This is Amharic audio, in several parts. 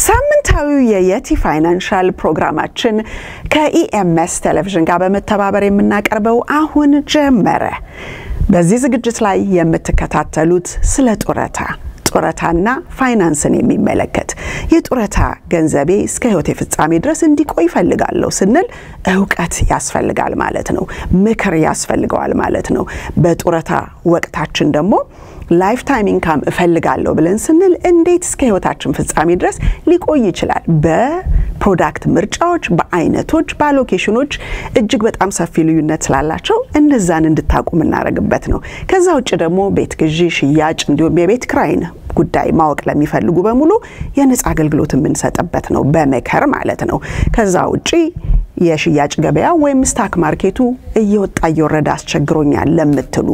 ሳምንታዊው የየቲ ፋይናንሻል ፕሮግራማችን ከኢኤምኤስ ቴሌቪዥን ጋር በመተባበር የምናቀርበው አሁን ጀመረ። በዚህ ዝግጅት ላይ የምትከታተሉት ስለ ጡረታና ፋይናንስን የሚመለከት የጡረታ ገንዘቤ እስከ ህይወት ፍጻሜ ድረስ እንዲቆይ ይፈልጋለሁ ስንል ዕውቀት ያስፈልጋል ማለት ነው። ምክር ያስፈልጋል ማለት ነው። በጡረታ ወቅታችን ደግሞ ላይፍ ታይም ኢንካም እፈልጋለሁ ብለን ስንል እንዴት እስከ ህይወታችን ፍጻሜ ድረስ ሊቆይ ይችላል? በፕሮዳክት ምርጫዎች፣ በአይነቶች፣ በሎኬሽኖች እጅግ በጣም ሰፊ ልዩነት ስላላቸው እነዛን እንድታቁ እናረግበት ነው። ከዛ ውጭ ደግሞ ቤት ግዢ፣ ሽያጭ እንዲሁም የቤት ክራይን ጉዳይ ማወቅ ለሚፈልጉ በሙሉ የነጻ አገልግሎት የምንሰጥበት ነው፣ በመከር ማለት ነው። ከዛ ውጪ የሽያጭ ገበያ ወይም ስታክ ማርኬቱ እየወጣ እየወረደ አስቸግሮኛል ለምትሉ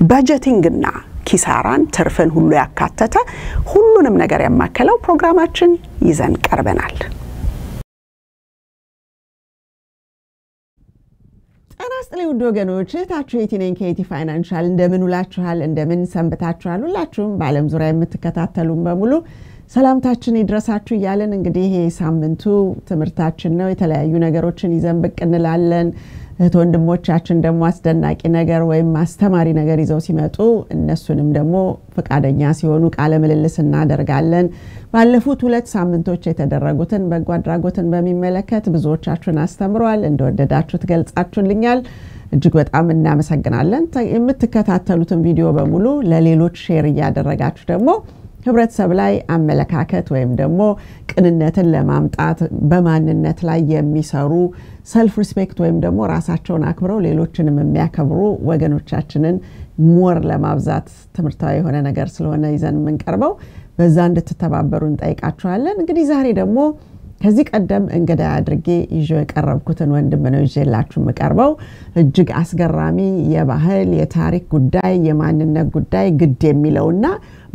በጀቲንግና ኪሳራን ትርፍን ሁሉ ያካተተ ሁሉንም ነገር ያማከለው ፕሮግራማችን ይዘን ቀርበናል። ጤናስጥልኝ ውድ ወገኖች፣ ታችሁ የቲኔን ከየቲ ፋይናንሻል እንደምን ውላችኋል? እንደምን ሰንብታችኋል? ሁላችሁም በዓለም ዙሪያ የምትከታተሉን በሙሉ ሰላምታችን ይድረሳችሁ እያለን እንግዲህ ይሄ ሳምንቱ ትምህርታችን ነው። የተለያዩ ነገሮችን ይዘን ብቅ እንላለን። እህት ወንድሞቻችን ደግሞ አስደናቂ ነገር ወይም አስተማሪ ነገር ይዘው ሲመጡ እነሱንም ደግሞ ፈቃደኛ ሲሆኑ ቃለ ምልልስ እናደርጋለን። ባለፉት 2 ሳምንቶች የተደረጉትን በጎ አድራጎትን በሚመለከት ብዙዎቻችሁን አስተምሯል፣ እንደወደዳችሁት ገልጻችሁልኛል። እጅግ በጣም እናመሰግናለን። የምትከታተሉትን ቪዲዮ በሙሉ ለሌሎች ሼር እያደረጋችሁ ደግሞ ህብረተሰብ ላይ አመለካከት ወይም ደግሞ ቅንነትን ለማምጣት በማንነት ላይ የሚሰሩ ሰልፍ ሪስፔክት ወይም ደግሞ ራሳቸውን አክብረው ሌሎችንም የሚያከብሩ ወገኖቻችንን ሞር ለማብዛት ትምርታዊ የሆነ ነገር ስለሆነ ይዘን የምንቀርበው በዛ እንድትተባበሩን ጠይቃችኋለን። እንግዲህ ዛሬ ደግሞ ከዚህ ቀደም እንግዳ አድርጌ ይዤው የቀረብኩትን ወንድም ነው ይዤላችሁ የምቀርበው። እጅግ አስገራሚ የባህል የታሪክ ጉዳይ የማንነት ጉዳይ ግድ የሚለውና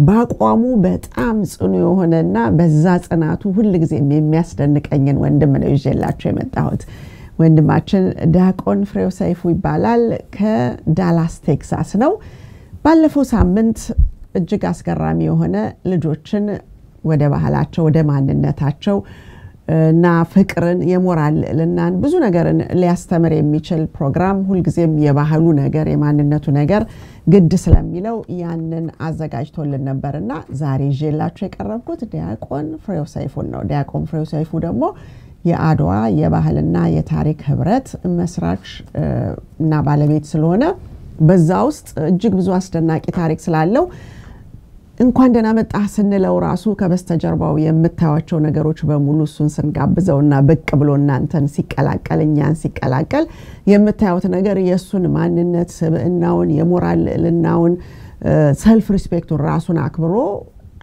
ባቋሙ በጣም ጽኑ የሆነና በዛ ጽናቱ ሁሉ ጊዜ የሚያስደንቀኝን ወንድም ነው ይዤላችሁ የመጣሁት። ወንድማችን ዲያቆን ፍሬው ሰይፉ ይባላል። ከዳላስ ቴክሳስ ነው። ባለፈው ሳምንት እጅግ አስገራሚ የሆነ ልጆችን ወደ ባህላቸው ወደ ማንነታቸው እና ፍቅርን የሞራል ልናን ብዙ ነገርን ሊያስተምር የሚችል ፕሮግራም ሁሉ ጊዜም የባህሉ ነገር የማንነቱ ነገር ግድ ስለሚለው ያንን አዘጋጅቶልን ነበርና ዛሬ ይዤላችሁ የቀረብኩት ዲያቆን ፍሬው ሰይፉን ነው። ዲያቆን ፍሬው ሰይፉ ደግሞ የአድዋ የባህልና የታሪክ ህብረት መስራች እና ባለቤት ስለሆነ በዛ ውስጥ እጅግ ብዙ አስደናቂ ታሪክ ስላለው እንኳን ደህና መጣህ ስንለው ራሱ ከበስተጀርባው የምታዩቸው ነገሮች በሙሉ እሱን ስንጋብዘውና በቅ ብሎ እናንተን ሲቀላቀል እኛን ሲቀላቀል የምታዩት ነገር የሱን ማንነት ስብዕናውን የሞራል ልናውን ሰልፍ ሪስፔክቱን ራሱን አክብሮ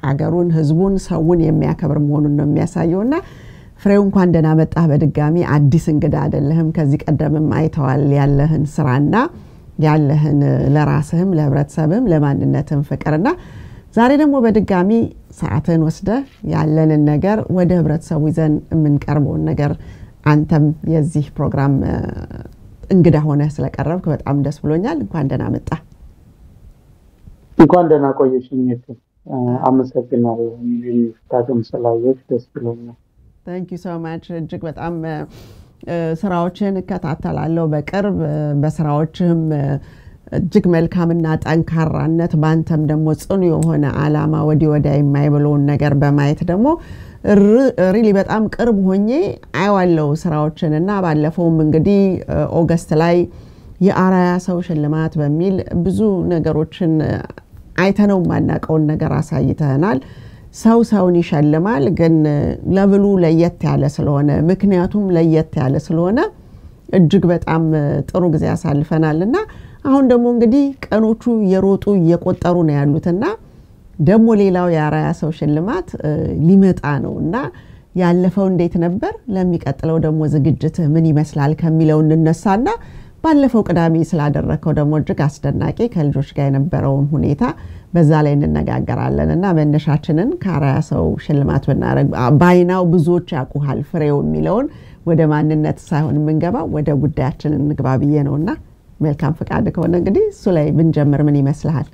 አገሩን ህዝቡን ሰውን የሚያከብር መሆኑን ነው የሚያሳየውና ፍሬው እንኳን ደህና መጣህ በድጋሚ አዲስ እንግዳ አይደለህም። ከዚህ ቀደምም አይተዋል ያለህን ስራና ያለህን ለራስህም ለህብረተሰብም ለማንነትም ፍቅርና ዛሬ ደግሞ በድጋሚ ሰዓትን ወስደ ያለንን ነገር ወደ ህብረተሰቡ ይዘን የምንቀርበው ነገር አንተም የዚህ ፕሮግራም እንግዳ ሆነ ስለቀረብክ በጣም ደስ ብሎኛል። እንኳን ደህና መጣ። እንኳን ደህና ቆየሽኝ። አመሰግናለሁ። ታገም ስላየሽ ደስ ብሎኛል። Thank you so much። እጅግ በጣም ስራዎችን እከታተላለሁ በቅርብ በስራዎችም እጅግ መልካምና ጠንካራነት ባንተም ደግሞ ጽኑ የሆነ አላማ ወዲያ የማይብለውን ነገር በማየት ደግሞ ሪሊ በጣም ቅርብ ሆኜ አይዋለው ስራዎችንና ባለፈውም እንግዲህ ኦገስት ላይ የአራያ ሰው ሽልማት በሚል ብዙ ነገሮችን አይተነው ማናቀውን ነገር አሳይተናል። ሰውን ይሸልማል ግን ለብሉ ለየት ያለ ስለሆነ ምክንያቱም ለየት ያለ ስለሆነ እጅግ በጣም ጥሩ ጊዜ ያሳልፈናልና አሁን ደግሞ እንግዲህ ቀኖቹ የሮጡ እየቆጠሩ ነው ያሉትና ደግሞ ሌላው የአራያ ሰው ሽልማት ሊመጣ ነውና ያለፈው እንዴት ነበር ለሚቀጥለው ደግሞ ዝግጅት ምን ይመስላል ከሚለው እንነሳና ባለፈው ቅዳሜ ስላደረከው ደግሞ እጅግ አስደናቂ ከልጆች ጋር የነበረውን ሁኔታ በዛ ላይ እንነጋገራለንና መነሻችንን ከአራያ ሰው ሽልማት ብናረግ ባይናው ብዙዎች ያቁሃል ፍሬው የሚለውን ወደ ማንነት ሳይሆን መንገባ ወደ ጉዳያችን እንግባብዬ ነውና መልካም ፈቃድ ከሆነ እንግዲህ እሱ ላይ ብንጀምር ምን ይመስልሃል?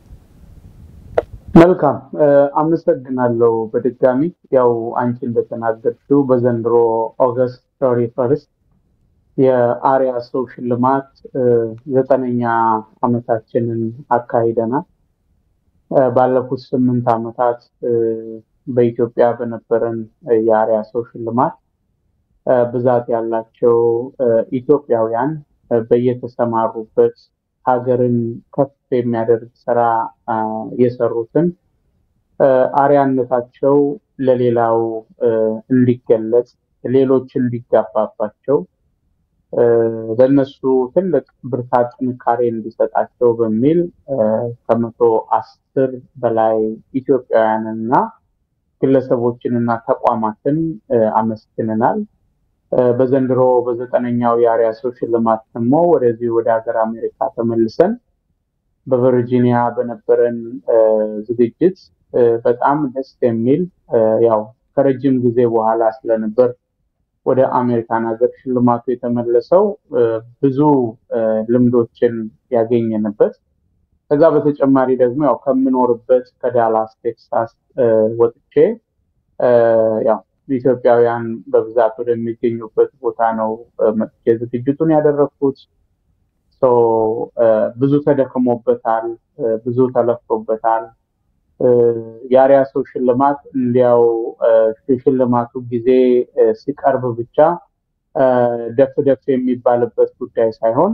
መልካም አመሰግናለሁ በድጋሚ ያው አንቺ እንደተናገርሽው በዘንድሮ ኦገስት 31 የአሪያ ሰው ሽልማት 9ኛ ዓመታችንን አካሂደናል። ባለፉት 8 ዓመታት በኢትዮጵያ በነበረን የአሪያ ሰው ሽልማት ብዛት ያላቸው ኢትዮጵያውያን በየተሰማሩበት ሀገርን ከፍ የሚያደርግ ስራ የሰሩትን አሪያነታቸው ለሌላው እንዲገለጽ ሌሎች እንዲጋባባቸው ለነሱ ትልቅ ብርታት ጥንካሬ እንዲሰጣቸው በሚል ከ110 በላይ ኢትዮጵያውያንና ግለሰቦችንና ተቋማትን አመስግነናል። በዘንድሮ በ9ኛው የአሪያ ሰው ሽልማት ደግሞ ወደዚህ ወደ ሀገር አሜሪካ ተመልሰን በቨርጂኒያ በነበረን ዝግጅት በጣም ደስ የሚል ያው ከረጅም ጊዜ በኋላ ስለነበር ወደ አሜሪካን ሀገር ሽልማቱ የተመለሰው ብዙ ልምዶችን ያገኘንበት ከዛ በተጨማሪ ደግሞ ያው ከምኖርበት ከዳላስ ቴክሳስ ወጥቼ ያው ኢትዮጵያውያን በብዛት ወደሚገኙበት ቦታ ነው መጥቼ ዝግጅቱን ያደረኩት። ብዙ ተደክሞበታል፣ ብዙ ተለፍቶበታል። የአሪያ ሰው ሽልማት እንዲያው ሽልማቱ ጊዜ ሲቀርብ ብቻ ደፍ የሚባልበት ጉዳይ ሳይሆን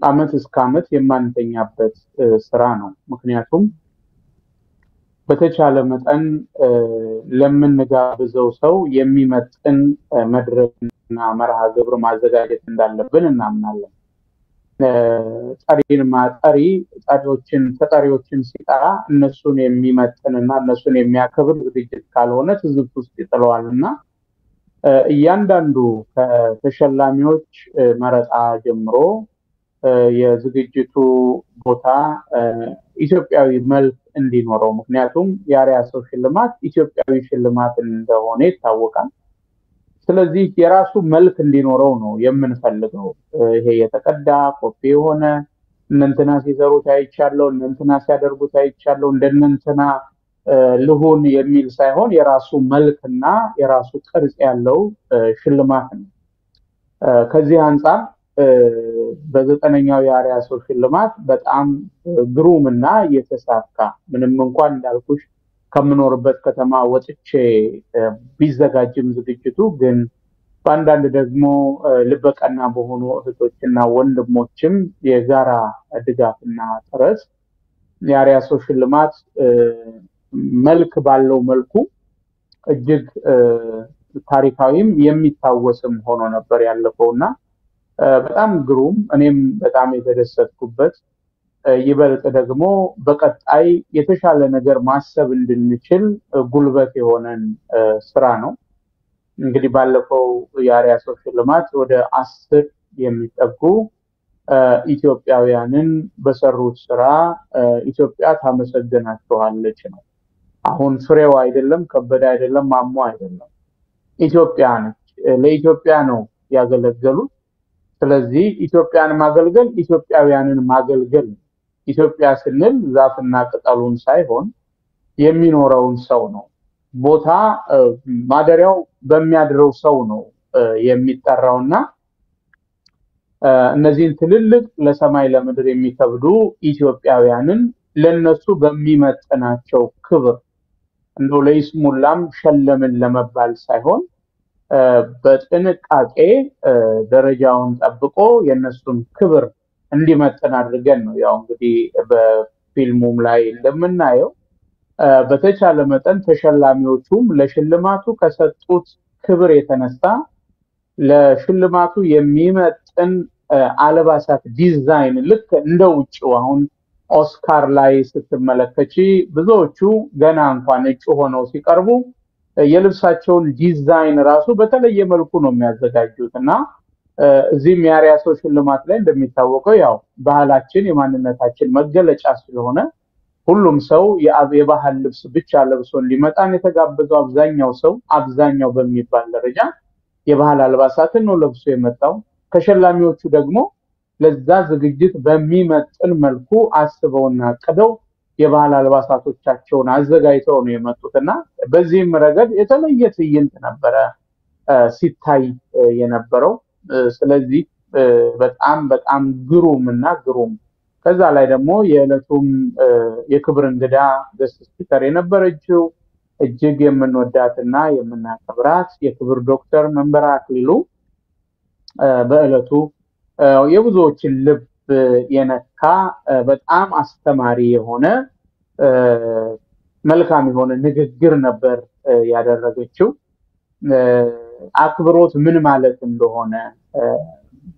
አመት እስከ አመት የማንተኛበት ስራ ነው። ምክንያቱም በተቻለ መጠን ለምንጋብዘው ሰው የሚመጥን መድረክና መርሃ ግብር ማዘጋጀት እንዳለብን እናምናለን። ተጠሪዎችን ሲጠራ እነሱን የሚመጥንና እነሱን የሚያከብር ዝግጅት ካልሆነ ትዝብት ውስጥ ይጥለዋልና እያንዳንዱ ከተሸላሚዎች መረጣ ጀምሮ የዝግጅቱ ቦታ ኢትዮጵያዊ መልክ እንዲኖረው ምክንያቱም የአሪያ ሰው ሽልማት ኢትዮጵያዊ ሽልማት እንደሆነ ይታወቃል። ስለዚህ የራሱ መልክ እንዲኖረው ነው የምንፈልገው። ይሄ የተቀዳ ኮፒ የሆነ እንንተና ሲሰሩት አይቻለው እንንተና ሲያደርጉት አይቻለው እንደነንተና ልሁን የሚል ሳይሆን የራሱ መልክና የራሱ ቅርጽ ያለው ሽልማት ነው። ከዚህ አንፃር በ9ኛው የአሪያ ሰው ሽልማት በጣም ግሩምና የተሳካ ምንም እንኳን እንዳልኩሽ ከምኖርበት ከተማ ወጥቼ ቢዘጋጅም ዝግጅቱ ግን በአንዳንድ ደግሞ ልበቀና በሆኑ እህቶችና ወንድሞችም የጋራ ድጋፍና ጥረት የአሪያ ሰው ሽልማት መልክ ባለው መልኩ እጅግ ታሪካዊም የሚታወስም ሆኖ ነበር ያለፈውና በጣም ግሩም እኔም በጣም የተደሰትኩበት ይበልጥ ደግሞ በቀጣይ የተሻለ ነገር ማሰብ እንድንችል ጉልበት የሆነን ስራ ነው። እንግዲህ ባለፈው የአሪያ ሰው ሽልማት ወደ 10 የሚጠጉ ኢትዮጵያውያንን በሰሩት ስራ ኢትዮጵያ ታመሰግናቸዋለች ነው። አሁን ፍሬው አይደለም፣ ከበደ አይደለም፣ ማሞ አይደለም፣ ኢትዮጵያ ነች። ለኢትዮጵያ ነው ያገለገሉት። ስለዚህ ኢትዮጵያን ማገልገል ኢትዮጵያውያንን ማገልገል ኢትዮጵያ ስንል ዛፍና ቅጠሉን ሳይሆን የሚኖረውን ሰው ነው። ቦታ ማደሪያው በሚያድረው ሰው ነው የሚጠራውና እነዚህን ትልልቅ ለሰማይ ለምድር የሚከብዱ ኢትዮጵያውያንን ለነሱ በሚመጥናቸው ክብር እንደው ለይስሙላም ሸለምን ለመባል ሳይሆን በጥንቃቄ ደረጃውን ጠብቆ የነሱን ክብር እንዲመጥን አድርገን ነው ያው እንግዲህ በፊልሙም ላይ እንደምናየው በተቻለ መጠን ተሸላሚዎቹም ለሽልማቱ ከሰጡት ክብር የተነሳ ለሽልማቱ የሚመጥን አለባሳት ዲዛይን ልክ እንደውጭው አሁን ኦስካር ላይ ስትመለከቺ ብዙዎቹ ገና እንኳን እጩ ሆነው ሲቀርቡ የልብሳቸውን ዲዛይን ራሱ በተለየ መልኩ ነው የሚያዘጋጁትና እዚህም የአሪያ ሰው ሽልማት ላይ እንደሚታወቀው ያው ባህላችን የማንነታችን መገለጫ ስለሆነ ሁሉም ሰው የባህል ልብስ ብቻ ለብሶ እንዲመጣን የተጋበዘው አብዛኛው በሚባል ደረጃ የባህል አልባሳትን ነው ለብሶ የመጣው። ተሸላሚዎቹ ደግሞ ለዛ ዝግጅት በሚመጥን መልኩ አስበውና አቅደው የባህል አልባሳቶቻቸውን አዘጋጅተው ነው የመጡትና በዚህም ረገድ የተለየ ትዕይንት ነበረ ሲታይ የነበረው። ስለዚህ በጣም በጣም ግሩምና ግሩም ከዛ ላይ ደግሞ የዕለቱም የክብር እንግዳ ገስት ስፒከር የነበረችው እጅግ የምንወዳትና የምናከብራት የክብር ዶክተር መንበረ አክሊሉ በዕለቱ የብዙዎችን ልብ የነካ በጣም አስተማሪ የሆነ መልካም የሆነ ንግግር ነበር ያደረገችው። አክብሮት ምን ማለት እንደሆነ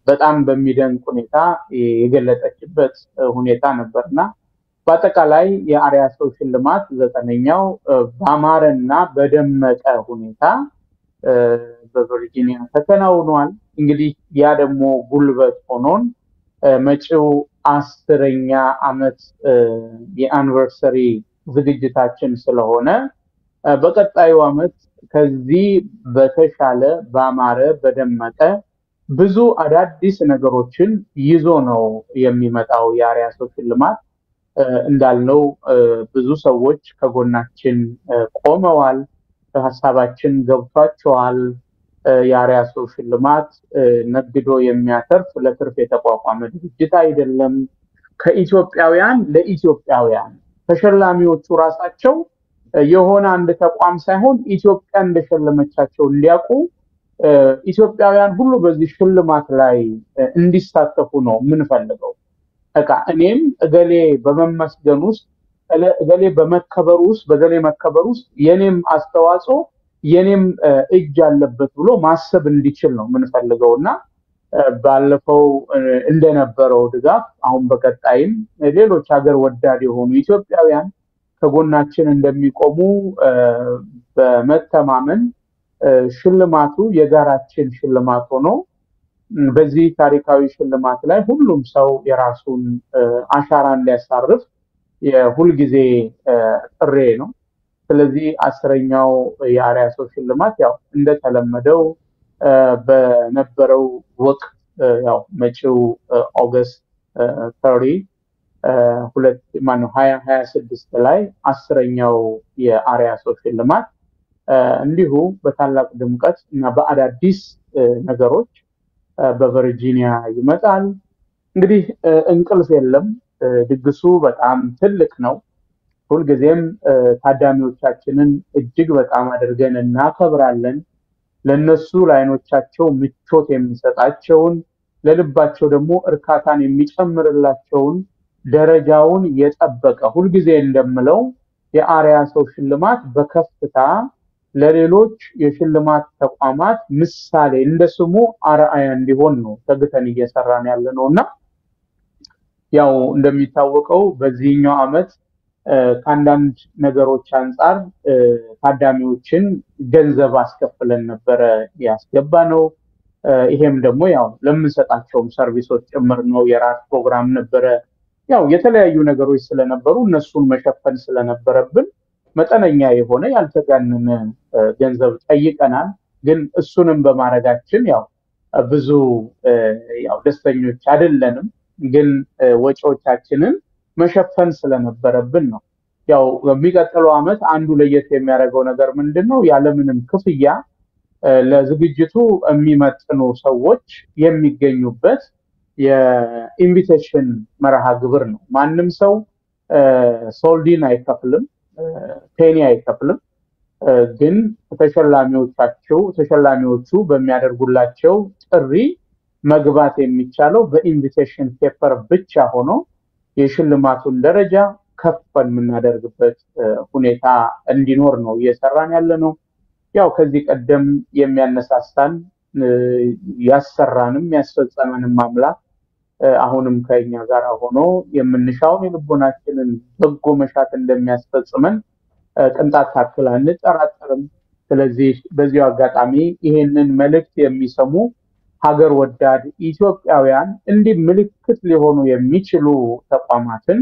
በጣም በሚደንቅ ሁኔታ የገለጸችበት ሁኔታ ነበርና በአጠቃላይ የአርያ ሰው ሽልማት 9ኛው በአማረና በደመቀ ሁኔታ በቨርጂኒያ ተከናውኗል። እንግዲህ ያ ደግሞ ጉልበት ሆኖን መጪው 10ኛ ዓመት የአኒቨርሰሪ ዝግጅታችን ስለሆነ በቀጣዩ ዓመት ከዚህ በተሻለ በአማረ በደመቀ ብዙ አዳዲስ ነገሮችን ይዞ ነው የሚመጣው የአርያ ሰው ሽልማት። እንዳልነው ብዙ ሰዎች ከጎናችን ቆመዋል፣ ሐሳባችን ገብቷቸዋል። የአርያ ሰው ሽልማት ነግዶ የሚያተርፍ ለትርፍ የተቋቋመ ድርጅት አይደለም። ከኢትዮጵያውያን ለኢትዮጵያውያን ተሸላሚዎቹ ራሳቸው የሆነ አንድ ተቋም ሳይሆን ኢትዮጵያ እንደሸለመቻቸው እንዲያውቁ ኢትዮጵያውያን ሁሉ በዚህ ሽልማት ላይ እንዲሳተፉ ነው የምንፈልገው። እኔም እገሌ በመመስገን ውስጥ እገሌ በመከበር ውስጥ በገሌ መከበር ውስጥ የኔም አስተዋጽኦ የኔም እጅ አለበት ብሎ ማሰብ እንዲችል ነው የምንፈልገውና ባለፈው እንደነበረው ድጋፍ አሁን በቀጣይም ሌሎች ሀገር ወዳድ የሆኑ ኢትዮጵያውያን ከጎናችን እንደሚቆሙ በመተማመን ሽልማቱ የጋራችን ሽልማት ሆኖ በዚህ ታሪካዊ ሽልማት ላይ ሁሉም ሰው የራሱን አሻራ እንዲያሳርፍ የሁል ጊዜ ጥሬ ነው። ስለዚህ 10ኛው የአርያ ሰው ሽልማት ያው እንደተለመደው በነበረው ወቅት ያው መጪው ኦገስት 2026 ላይ 10ኛው የአርያ ሰው ሽልማት እንዲሁ በታላቅ ድምቀት እና በአዳዲስ ነገሮች በቨርጂኒያ ይመጣል። እንግዲህ እንቅልፍ የለም፣ ድግሱ በጣም ትልቅ ነው። ሁልጊዜም ታዳሚዎቻችንን እጅግ በጣም አድርገን እናከብራለን። ለነሱ ለዓይኖቻቸው ምቾት የሚሰጣቸውን ለልባቸው ደግሞ እርካታን የሚጨምርላቸውን ደረጃውን የጠበቀ ሁልጊዜ እንደምለው የአርያ ሰው ሽልማት በከፍታ ለሌሎች የሽልማት ተቋማት ምሳሌ እንደስሙ አርአያ እንዲሆን ነው ተግተን እየሰራን ያለነውና ያው እንደሚታወቀው በዚህኛው ዓመት ከአንዳንድ ነገሮች አንፃር ታዳሚዎችን ገንዘብ አስከፍለን ነበረ ያስገባነው። ይሄም ደግሞ ያው ለምንሰጣቸውም ሰርቪሶች ጭምር ነው። የራት ፕሮግራም ነበረ። ያው የተለያዩ ነገሮች ስለነበሩ እነሱን መሸፈን ስለነበረብን መጠነኛ የሆነ ያልተጋነነ ገንዘብ ጠይቀናል። ግን እሱንም በማረጋችን ያው ብዙ ያው ደስተኞች አይደለንም። ግን ወጪዎቻችንን መሸፈን ስለነበረብን ነው። ያው በሚቀጥለው ዓመት አንዱ ለየት የሚያደርገው ነገር ምንድነው? ያለምንም ክፍያ ለዝግጅቱ የሚመጥኑ ሰዎች የሚገኙበት የኢንቪቴሽን መርሃ ግብር ነው። ማንም ሰው ሶልዲን አይከፍልም፣ ፔኒ አይከፍልም። ግን ተሸላሚዎቹ በሚያደርጉላቸው ጥሪ መግባት የሚቻለው በኢንቪቴሽን ፔፐር ብቻ ሆኖ የሽልማቱን ደረጃ ከፍ የምናደርግበት ሁኔታ እንዲኖር ነው እየሰራን ያለነው። ያው ከዚህ ቀደም የሚያነሳሳን ያሰራንም ያስፈጸመንም አምላክ አሁንም ከኛ ጋር ሆኖ የምንሻውን የልቦናችንን በጎ መሻት እንደሚያስፈጽመን ቅንጣት ታክል አንጠራጠርም። ስለዚህ በዚሁ አጋጣሚ ይሄንን መልእክት የሚሰሙ ሀገር ወዳድ ኢትዮጵያውያን እንዲህ ምልክት ሊሆኑ የሚችሉ ተቋማትን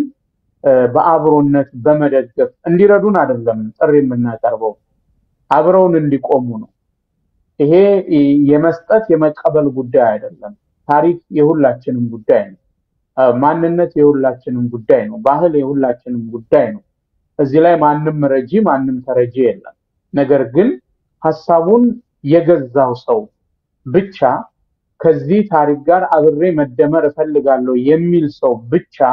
በአብሮነት በመደገፍ እንዲረዱን አይደለም ጥሪ የምናቀርበው፣ አብረውን እንዲቆሙ ነው። ይሄ የመስጠት የመቀበል ጉዳይ አይደለም። ታሪክ የሁላችንም ጉዳይ ነው። ማንነት የሁላችንም ጉዳይ ነው ባህል የሁላችንም ጉዳይ ነው እዚህ ላይ ማንንም ረጂ ማንንም ተረጂ የለም ነገር ግን ሐሳቡን የገዛው ሰው ብቻ ከዚህ ታሪክ ጋር አብሬ መደመር እፈልጋለሁ የሚል ሰው ብቻ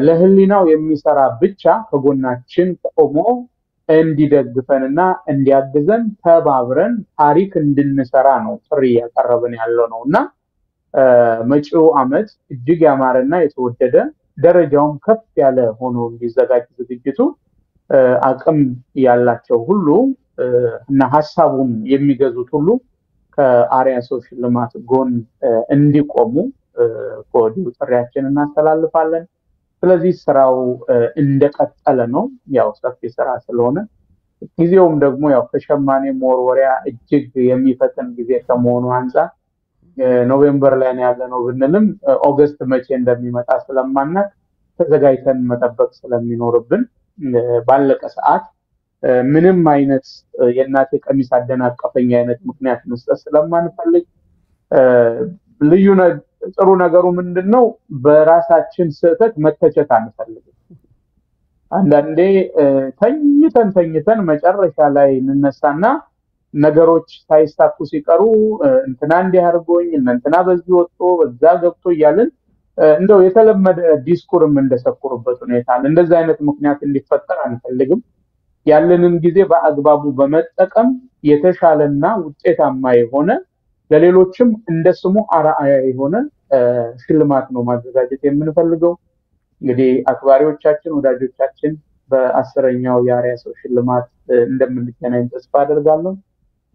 ለህሊናው የሚሰራ ብቻ ከጎናችን ቆሞ እንዲደግፈንና እንዲያግዘን ተባብረን ታሪክ እንድንሰራ ነው ጥሪ ያቀረብን ያለው ነውና መጪው አመት እጅግ ያማረና የተወደደ ደረጃውን ከፍ ያለ ሆኖ እንዲዘጋጅ ዝግጅቱ አቅም ያላቸው ሁሉ እና ሐሳቡን የሚገዙት ሁሉ ከአሪያ ሶሻል ልማት ጎን እንዲቆሙ ኮዲው ጥሪያችንን እናስተላልፋለን ስለዚህ ስራው እንደቀጠለ ነው ያው ሰፊ ስራ ስለሆነ ጊዜውም ደግሞ ያው ከሸማኔ ሞርወሪያ እጅግ የሚፈተን ጊዜ ከመሆኑ አንፃር ኖቬምበር ላይ ያለነው ብንልም ኦገስት መቼ እንደሚመጣ ስለማናቅ ተዘጋጅተን መጠበቅ ስለሚኖርብን ባለቀ ሰዓት ምንም አይነት የናቴ ቀሚስ አደናቀፈኝ አይነት ምክንያት መስጠት ስለማንፈልግ ልዩ ጥሩ ነገሩ ምንድነው በራሳችን ስህተት መተቸት አንፈልግም አንዳንዴ ተኝተን መጨረሻ ላይ እንነሳና ነገሮች ሳይሳኩ ሲቀሩ እንትና እንዲያርጎኝ እንትና በዚህ ወጥቶ በዛ ገብቶ ይያልን እንደው የተለመደ ዲስኩርም እንደሰኩሩበት ሁኔታ እንደዛ አይነት ምክንያት እንዲፈጠር አንፈልግም ያለንን ጊዜ በአግባቡ በመጠቀም የተሻለና ውጤታማ የሆነ ለሌሎችም እንደስሙ አራአያ የሆነ ሽልማት ነው ማዘጋጀት የምንፈልገው እንግዲህ አክባሪዎቻችን ወዳጆቻችን በ10ኛው የአሪያ ሶሻል ልማት እንደምንገናኝ ተስፋ አደርጋለሁ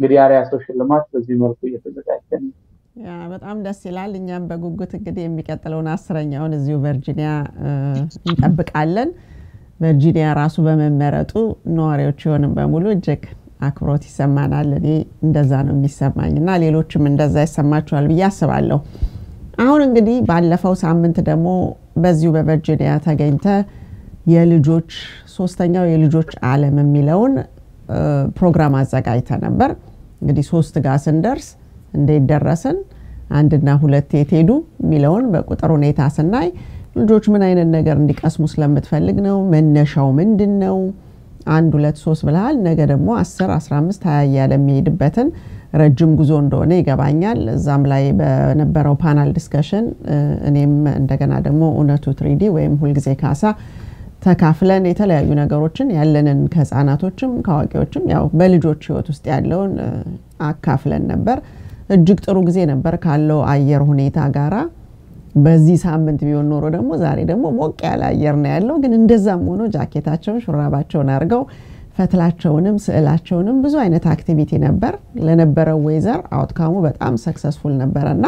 እንግዲህ አሪያ ሶሻል ልማት በዚህ መልኩ እየተዘጋጀ ነው ያ በጣም ደስ ይላል እኛም በጉጉት እንግዲህ የሚቀጥለውን 10ኛውን እዚሁ ቨርጂኒያ እንጠብቃለን ቨርጂኒያ ራሱ በመመረጡ ነዋሪዎች ሆነን በሙሉ እጅግ አክብሮት ይሰማናል እኔ እንደዛ ነው የሚሰማኝና ሌሎችም እንደዛ ይሰማቸዋል ብዬ አስባለሁ አሁን እንግዲህ ባለፈው ሳምንት ደግሞ በዚሁ በቨርጂኒያ ተገኝተ የልጆች ሶስተኛው የልጆች ዓለም የሚለውን ፕሮግራም አዘጋጅተ ነበር እንግዲህ 3 ጋር ስንደርስ እንዴት ደረሰን አንድና ሁለት የቴዱ የሚለውን በቁጥር ሁኔታ ስናይ ልጆች ምን አይነት ነገር እንዲቀስሙ ስለምትፈልግ ነው መነሻው ምንድነው 1 2 3 ብለሃል ነገ ደግሞ 10 15 20 ያለ የሚሄድበትን ረጅም ጉዞ እንደሆነ ይገባኛል እዛም ላይ በነበረው ፓናል ዲስከሽን እኔም እንደገና ደግሞ እውነቱ 3D ወይም ሁልጊዜ ካሳ ተካፍለን የተለያዩ ነገሮችን ያለንን ከህፃናቶችም ከዋቂዎችም ያው በልጆች ህይወት ውስጥ ያለውን አካፍለን ነበር እጅግ ጥሩ ጊዜ ነበር ካለው አየር ሁኔታ ጋራ በዚህ ሳምንት ቢሆን ኖሮ ደግሞ ዛሬ ደግሞ ሞቅ ያለ አየር ነው ያለው ግን እንደዛም ሆኖ ጃኬታቸውን ሹራባቸውን አርገው ፈትላቸውንም ስዕላቸውንም ብዙ አይነት አክቲቪቲ ነበር ለነበረው ዌዘር አውትካሙ በጣም ሰክሰስፉል ነበርና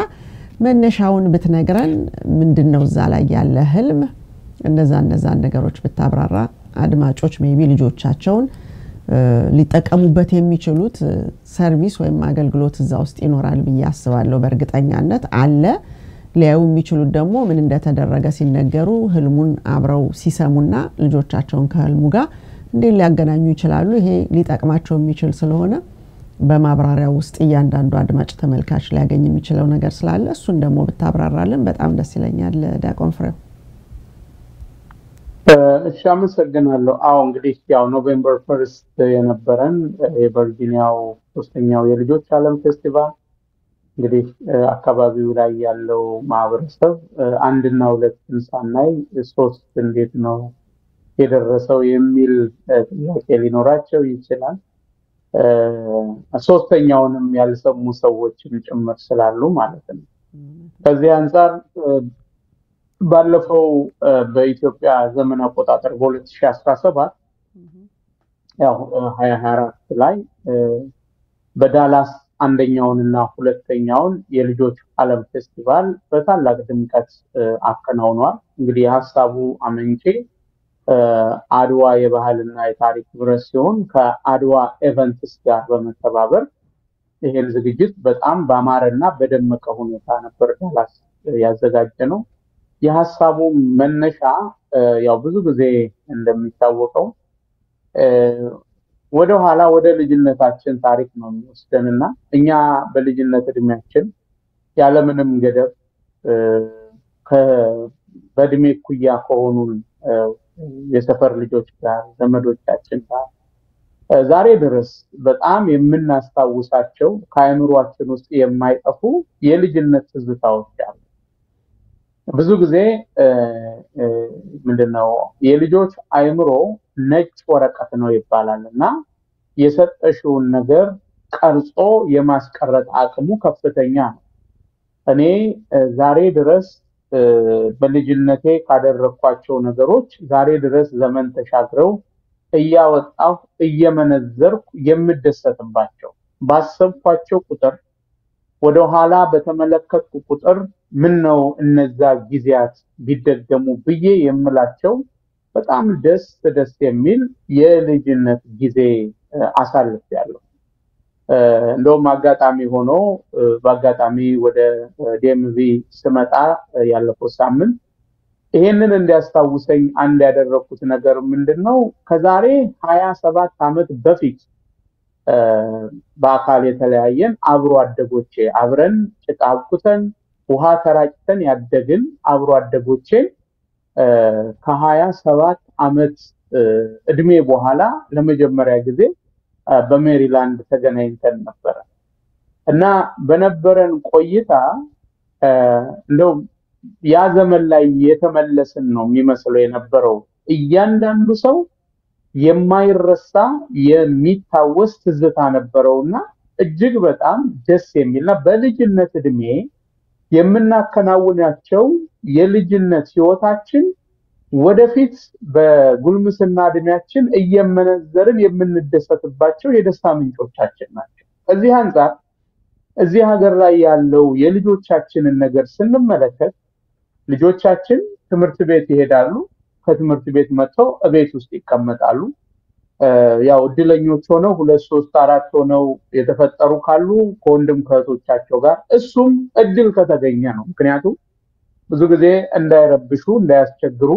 መነሻውን ብትነግረን ምንድነው እዛ ላይ ያለ ህልም እነዛ ነገሮች ብታብራራ አድማጮች ሜቢ ልጆቻቸውን ሊጠቀሙበት የሚችሉት ሰርቪስ ወይም አገልግሎት እዛ ውስጥ ይኖራል ብዬ አስባለሁ በእርግጠኛነት አለ ሊያዩ የሚችሉት ደግሞ ምን እንደተደረገ ሲነገሩ ህልሙን አብረው ሲሰሙና ልጆቻቸውን ከህልሙ ጋር እንዴት ሊያገናኙ ይችላሉ ይሄ ሊጠቅማቸው የሚችል ስለሆነ በማብራሪያው ውስጥ እያንዳንዱ አድማጭ ተመልካች ሊያገኝ የሚችለው ነገር ስላለ እሱን ደግሞ ብታብራራልን በጣም ደስ ይለኛል ዲያቆን ፍሬው እሺ አመሰግናለሁ አዎ እንግዲህ ያው ኖቬምበር 1 የነበረን የቨርጂኒያው ሶስተኛው የልጆች ዓለም ፌስቲቫል እንግዲህ አካባቢው ላይ ያለው ማህበረሰብ አንድና ሁለት እንሳናይ ሶስት እንዴት ነው የደረሰው የሚል ጥያቄ ሊኖራቸው ይችላል ሶስተኛውንም ያልሰሙ ሰዎችም ጭምር ስላሉ ማለት ነው ከዚህ አንፃር ባለፈው በኢትዮጵያ ዘመን አቆጣጠር በ2017 ያው 2024 ላይ በዳላስ አንደኛውንና ሁለተኛውን የልጆች ዓለም ፌስቲቫል በታላቅ ድምቀት አከናውኗል እንግዲህ ሐሳቡ አመንጪ አድዋ የባህልና የታሪክ ብረት ሲሆን ከአድዋ ኢቨንትስ ጋር በመተባበር ይሄን ዝግጅት በጣም ባማረና በደመቀ ሁኔታ ነበር ዳላስ ያዘጋጀነው የሐሳቡ መነሻ ያው ብዙ ጊዜ እንደሚታወቀው ወደ ኋላ ወደ ልጅነታችን ታሪክ ነው የሚወስደንና እኛ በልጅነት እድሜያችን ያለ ምንም ገደብ በእድሜ ኩያ ከሆኑ የሰፈር ልጆች ጋር ዘመዶቻችን ጋር ዛሬ ድረስ በጣም የምናስታውሳቸው ከአእምሮአችን ውስጥ የማይጠፉ የልጅነት ትዝታዎች አሉ። ብዙ ጊዜ ምንድነው የልጆች አእምሮ ነጭ ወረቀት ነው ይባላልና የሰጠሽውን ነገር ቀርጾ የማስቀረት አቅሙ ከፍተኛ ነው። እኔ ዛሬ ድረስ በልጅነቴ ካደረኳቸው ነገሮች ዛሬ ድረስ ዘመን ተሻግረው እያወጣሁ እየመነዘርኩ የምደሰትባቸው ባሰብኳቸው ቁጥር ወደ ኋላ በተመለከትኩ ቁጥር ምን ነው እነዛ ጊዜያት ቢደገሙ ብዬ የምላቸው በጣም ደስ የሚል የልጅነት ጊዜ አሳልፌያለሁ። እንደውም አጋጣሚ ሆኖ በአጋጣሚ ወደ ዲኤምቪ ስመጣ ያለፈው ሳምንት ይሄንን እንዲያስታውሰኝ አንድ ያደረኩት ነገር ምንድነው ከዛሬ 27 ዓመት በፊት በአካል የተለያየን አብሮ አደጎቼ አብረን ጭቃ አብኩተን ውሃ ተራጭተን ያደግን አብሮ አደጎቼ ከ27 ዓመት እድሜ በኋላ ለመጀመሪያ ጊዜ በሜሪላንድ ተገናኝተን ነበር እና በነበረን ቆይታ እንደው ያ ዘመን ላይ የተመለስን ነው የሚመስለው የነበረው። እያንዳንዱ ሰው የማይረሳ የሚታወስ ትዝታ ነበረውና እጅግ በጣም ደስ የሚልና በልጅነት እድሜ የምናከናውናቸው የልጅነት ህይወታችን ወደፊት በጉልምስና እድሜያችን እየመነዘርን የምንደሰትባቸው የደስታ ምንጮቻችን ናቸው። እዚህ አንፃር እዚህ ሀገር ላይ ያለው የልጆቻችንን ነገር ስንመለከት ልጆቻችን ትምህርት ቤት ይሄዳሉ፣ ከትምህርት ቤት መጥተው እቤት ውስጥ ይቀመጣሉ። ያው እድለኞች ሆነው 2 3 4 ሆነው የተፈጠሩ ካሉ ከወንድም ከእህቶቻቸው ጋር እሱም እድል ከተገኘ ነው። ምክንያቱም ብዙ ጊዜ እንዳይረብሹ እንዳያስቸግሩ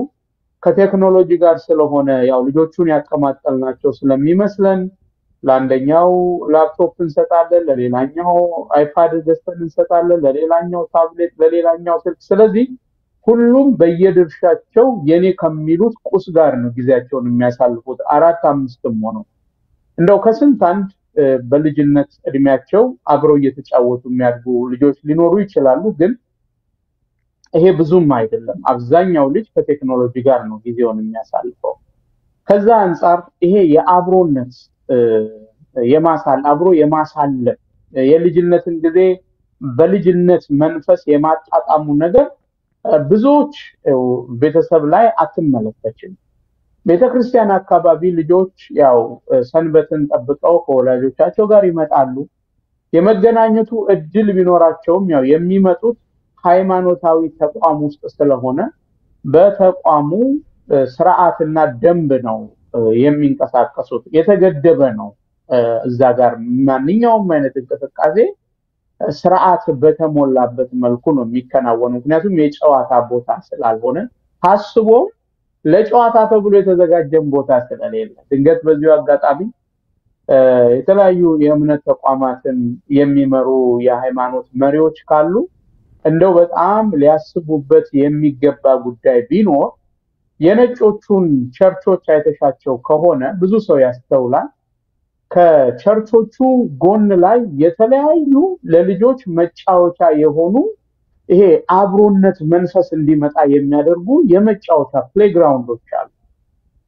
ከቴክኖሎጂ ጋር ስለሆነ ያው ልጆቹን ያቀማጠልናቸው ስለሚመስለን ለአንደኛው ላፕቶፕ እንሰጣለን፣ ለሌላኛው አይፓድ ገዝተን እንሰጣለን፣ ለሌላኛው ታብሌት፣ ለሌላኛው ስልክ። ስለዚህ ሁሉም በየድርሻቸው የኔ ከሚሉት ቁስ ጋር ነው ጊዜያቸውን የሚያሳልፉት 4 5ም ሆነው እንደው ከስንት አንድ በልጅነት እድሜያቸው አብረው እየተጫወቱ የሚያድጉ ልጆች ሊኖሩ ይችላሉ። ግን ይሄ ብዙም አይደለም። አብዛኛው ልጅ ከቴክኖሎጂ ጋር ነው ጊዜውን የሚያሳልፈው። ከዛ አንፃር ይሄ የአብሮነት አብሮ የማሳለፍ የልጅነትን ጊዜ በልጅነት መንፈስ የማጣጣሙ ነገር ብዙዎች ቤተሰብ ላይ አትመለከችም። ቤተክርስቲያን አካባቢ ልጆች ያው ሰንበትን ጠብቀው ከወላጆቻቸው ጋር ይመጣሉ። የመገናኘቱ እድል ቢኖራቸውም ያው የሚመጡት ሃይማኖታዊ ተቋም ውስጥ ስለሆነ በተቋሙ ስርዓትና ደንብ ነው የሚንቀሳቀሱት። የተገደበ ነው። እዛ ጋር ማንኛውም አይነት እንቅስቃሴ ስርዓት በተሞላበት መልኩ ነው የሚከናወነው። ምክንያቱም የጨዋታ ቦታ ስላልሆነ ታስቦ ለጨዋታ ተብሎ የተዘጋጀን ቦታ ስለሌለ ድንገት በዚሁ አጋጣሚ የተለያዩ የእምነት ተቋማትን የሚመሩ የሃይማኖት መሪዎች ካሉ እንደው በጣም ሊያስቡበት የሚገባ ጉዳይ ቢኖር የነጮቹን ቸርቾች አይተሻቸው ከሆነ ብዙ ሰው ያስተውላል። ከቸርቾቹ ጎን ላይ የተለያዩ ለልጆች መጫወቻ የሆኑ ይሄ አብሮነት መንፈስ እንዲመጣ የሚያደርጉ የመጫወቻ ፕሌግራውንዶች አሉ።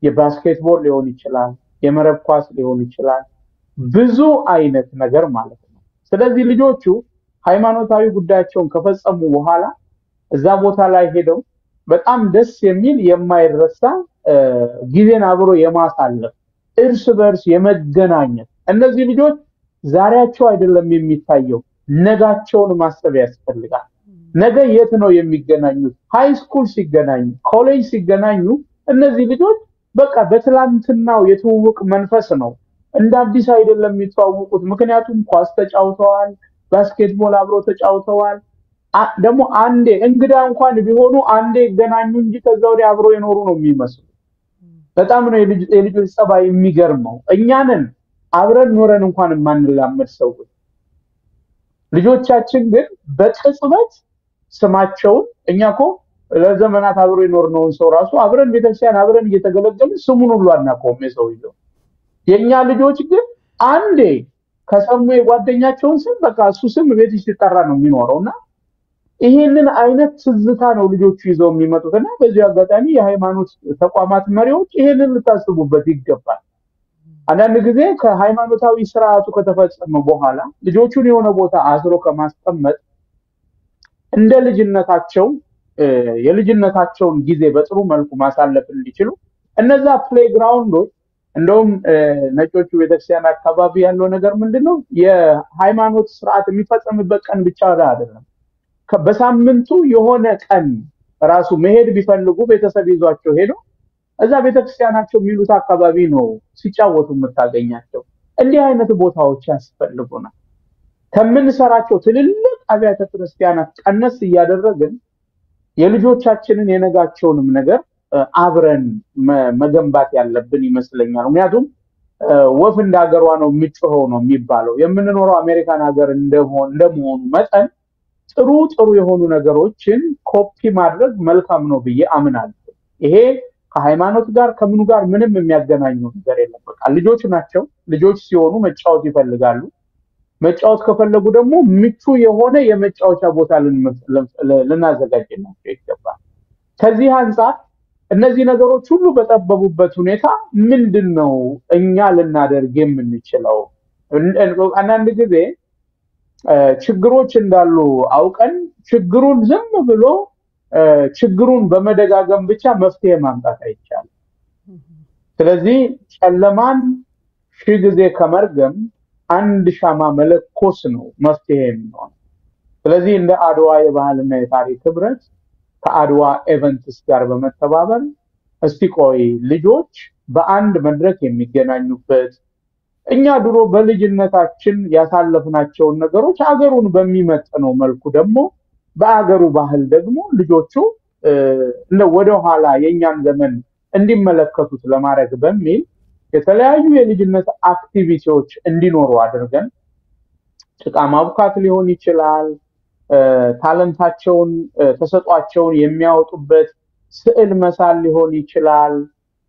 የባስኬትቦል ሊሆን ይችላል፣ የመረብ ኳስ ሊሆን ይችላል፣ ብዙ አይነት ነገር ማለት ነው። ስለዚህ ልጆቹ ሃይማኖታዊ ጉዳያቸውን ከፈጸሙ በኋላ እዛ ቦታ ላይ ሄደው በጣም ደስ የሚል የማይረሳ ጊዜን አብሮ የማሳለፍ እርስ በርስ የመገናኘት እነዚህ ልጆች ዛሬያቸው አይደለም የሚታየው ነጋቸውን ማሰብ ያስፈልጋል። ነገ የት ነው የሚገናኙት? ሃይ ስኩል ሲገናኙ፣ ኮሌጅ ሲገናኙ እነዚህ ልጆች በቃ በትላንትናው የትውውቅ መንፈስ ነው እንደ አዲስ አይደለም የሚተዋወቁት። ምክንያቱም ኳስ ተጫውተዋል፣ ባስኬትቦል አብሮ ተጫውተዋል። ደግሞ አንዴ እንግዳ እንኳን ቢሆኑ አንዴ ይገናኙ እንጂ ከዛ ወዲያ አብሮ የኖሩ ነው የሚመስሉ። በጣም ነው የልጆች ጸባይ የሚገርመው። እኛንን አብረን ኖረን እንኳን ማንላመድ ሰዎች ልጆቻችን ግን በቅጽበት ስማቸውን እኛኮ ለዘመናት አብሮ ይኖርነውን ሰው ራሱ አብረን ቤተክርስቲያን አብረን እየተገለገልን ስሙን ሁሉ አናውቀውም የሰውየው። የኛ ልጆች ግን አንዴ ከሰሙ የጓደኛቸውን ስም በቃ እሱ ስም ቤት ሲጠራ ነው የሚኖረውና ይሄንን አይነት ትዝታ ነው ልጆቹ ይዘው የሚመጡትና በዚህ አጋጣሚ የሃይማኖት ተቋማት መሪዎች ይሄንን ልታስቡበት ይገባል። አንዳንድ ጊዜ ከሃይማኖታዊ ስርዓቱ ከተፈጸመ በኋላ ልጆቹን የሆነ ቦታ አስሮ ከማስቀመጥ እንደ ልጅነታቸው የልጅነታቸውን ጊዜ በጥሩ መልኩ ማሳለፍ እንዲችሉ እነዛ ፕሌግራውንዶች እንደውም ነጮቹ ቤተክርስቲያን አካባቢ ያለው ነገር ምንድነው የሃይማኖት ስርዓት የሚፈጸምበት ቀን ብቻ አይደለም። በሳምንቱ የሆነ ቀን ራሱ መሄድ ቢፈልጉ ቤተሰብ ይዟቸው ሄዶ እዛ ቤተክርስቲያናቸው የሚሉት አካባቢ ነው ሲጫወቱ የምታገኛቸው። እንዲህ አይነት ቦታዎች ያስፈልጉናል። ከምንሰራቸው ትልልቅ አብያተ ክርስቲያናት ቀነስ እያደረግን የልጆቻችንን የነጋቸውንም ነገር አብረን መገንባት ያለብን ይመስለኛል። ምክንያቱም ወፍ እንዳገሯ ነው የሚጮኸው ነው የሚባለው። የምንኖረው አሜሪካን ሀገር እንደመሆኑ መጠን ጥሩ የሆኑ ነገሮችን ኮፒ ማድረግ መልካም ነው ብዬ አምናለሁ። ይሄ ከሃይማኖት ጋር ከምኑ ጋር ምንም የሚያገናኘው ነገር የለም። በቃ ልጆች ናቸው። ልጆች ሲሆኑ መጫወት ይፈልጋሉ። መጫወት ከፈለጉ ደግሞ ምቹ የሆነ የመጫወቻ ቦታ ልናዘጋጅላቸው ይገባል። ከዚህ አንፃር እነዚህ ነገሮች ሁሉ በጠበቡበት ሁኔታ ምንድነው እኛ ልናደርግ የምንችለው? አንዳንድ ጊዜ ችግሮች እንዳሉ አውቀን ችግሩን ዝም ብሎ ችግሩን በመደጋገም ብቻ መፍትሄ ማምጣት አይቻልም። ስለዚህ ጨለማን ሺህ ጊዜ ከመርገም አንድ ሻማ መለኮስ ነው መፍትሄ የሚሆነው። ስለዚህ እንደ አድዋ የባህልና የታሪክ ህብረት ከአድዋ ኢቨንትስ ጋር በመተባበር እስቲ ቆይ ልጆች በአንድ መድረክ የሚገናኙበት እኛ ድሮ በልጅነታችን ያሳለፍናቸውን ነገሮች አገሩን በሚመጥነው መልኩ ደግሞ በአገሩ ባህል ደግሞ ልጆቹ ወደ ኋላ የኛን ዘመን እንዲመለከቱት ለማድረግ በሚል የተለያዩ የልጅነት አክቲቪቲዎች እንዲኖሩ አድርገን ጭቃ ማቡካት ሊሆን ይችላል፣ ታለንታቸውን ተሰጧቸውን የሚያወጡበት ስዕል መሳል ሊሆን ይችላል፣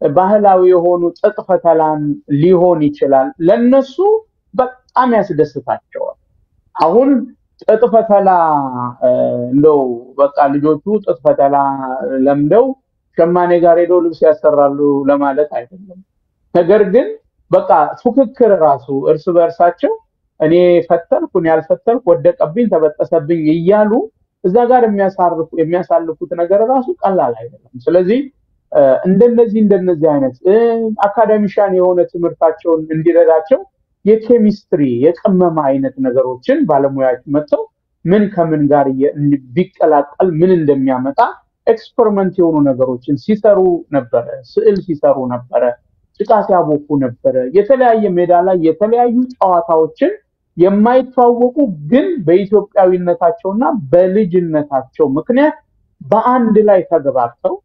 ባህላዊ የሆኑ ጥጥ ፈተላን ሊሆን ይችላል። ለነሱ በጣም ያስደስታቸዋል። አሁን ጥጥ ፈተላ እንደው በቃ ልጆቹ ጥጥ ፈተላ ለምደው ሸማኔ ጋር ሄደው ልብስ ያሰራሉ ለማለት አይደለም። ነገር ግን በቃ ፉክክር ራሱ እርስ በርሳቸው እኔ ፈተልኩኝ ያልፈተልኩ ወደቀብኝ ተበጠሰብኝ እያሉ እዛ ጋር የሚያሳልፉት ነገር ራሱ ቀላል አይደለም። ስለዚህ እንደነዚህ አይነት አካዳሚሻን የሆነ ትምህርታቸውን እንዲረዳቸው የኬሚስትሪ የቅመማ አይነት ነገሮችን ባለሙያዎች መጥተው ምን ከምን ጋር ቢቀላቀል ምን እንደሚያመጣ ኤክስፐሪመንት የሆኑ ነገሮችን ሲሰሩ ነበረ። ስዕል ሲሰሩ ነበረ፣ ጭቃ ሲያቦኩ ነበረ። የተለያየ ሜዳ ላይ የተለያዩ ጨዋታዎችን የማይተዋወቁ ግን በኢትዮጵያዊነታቸውና በልጅነታቸው ምክንያት በአንድ ላይ ተገባብተው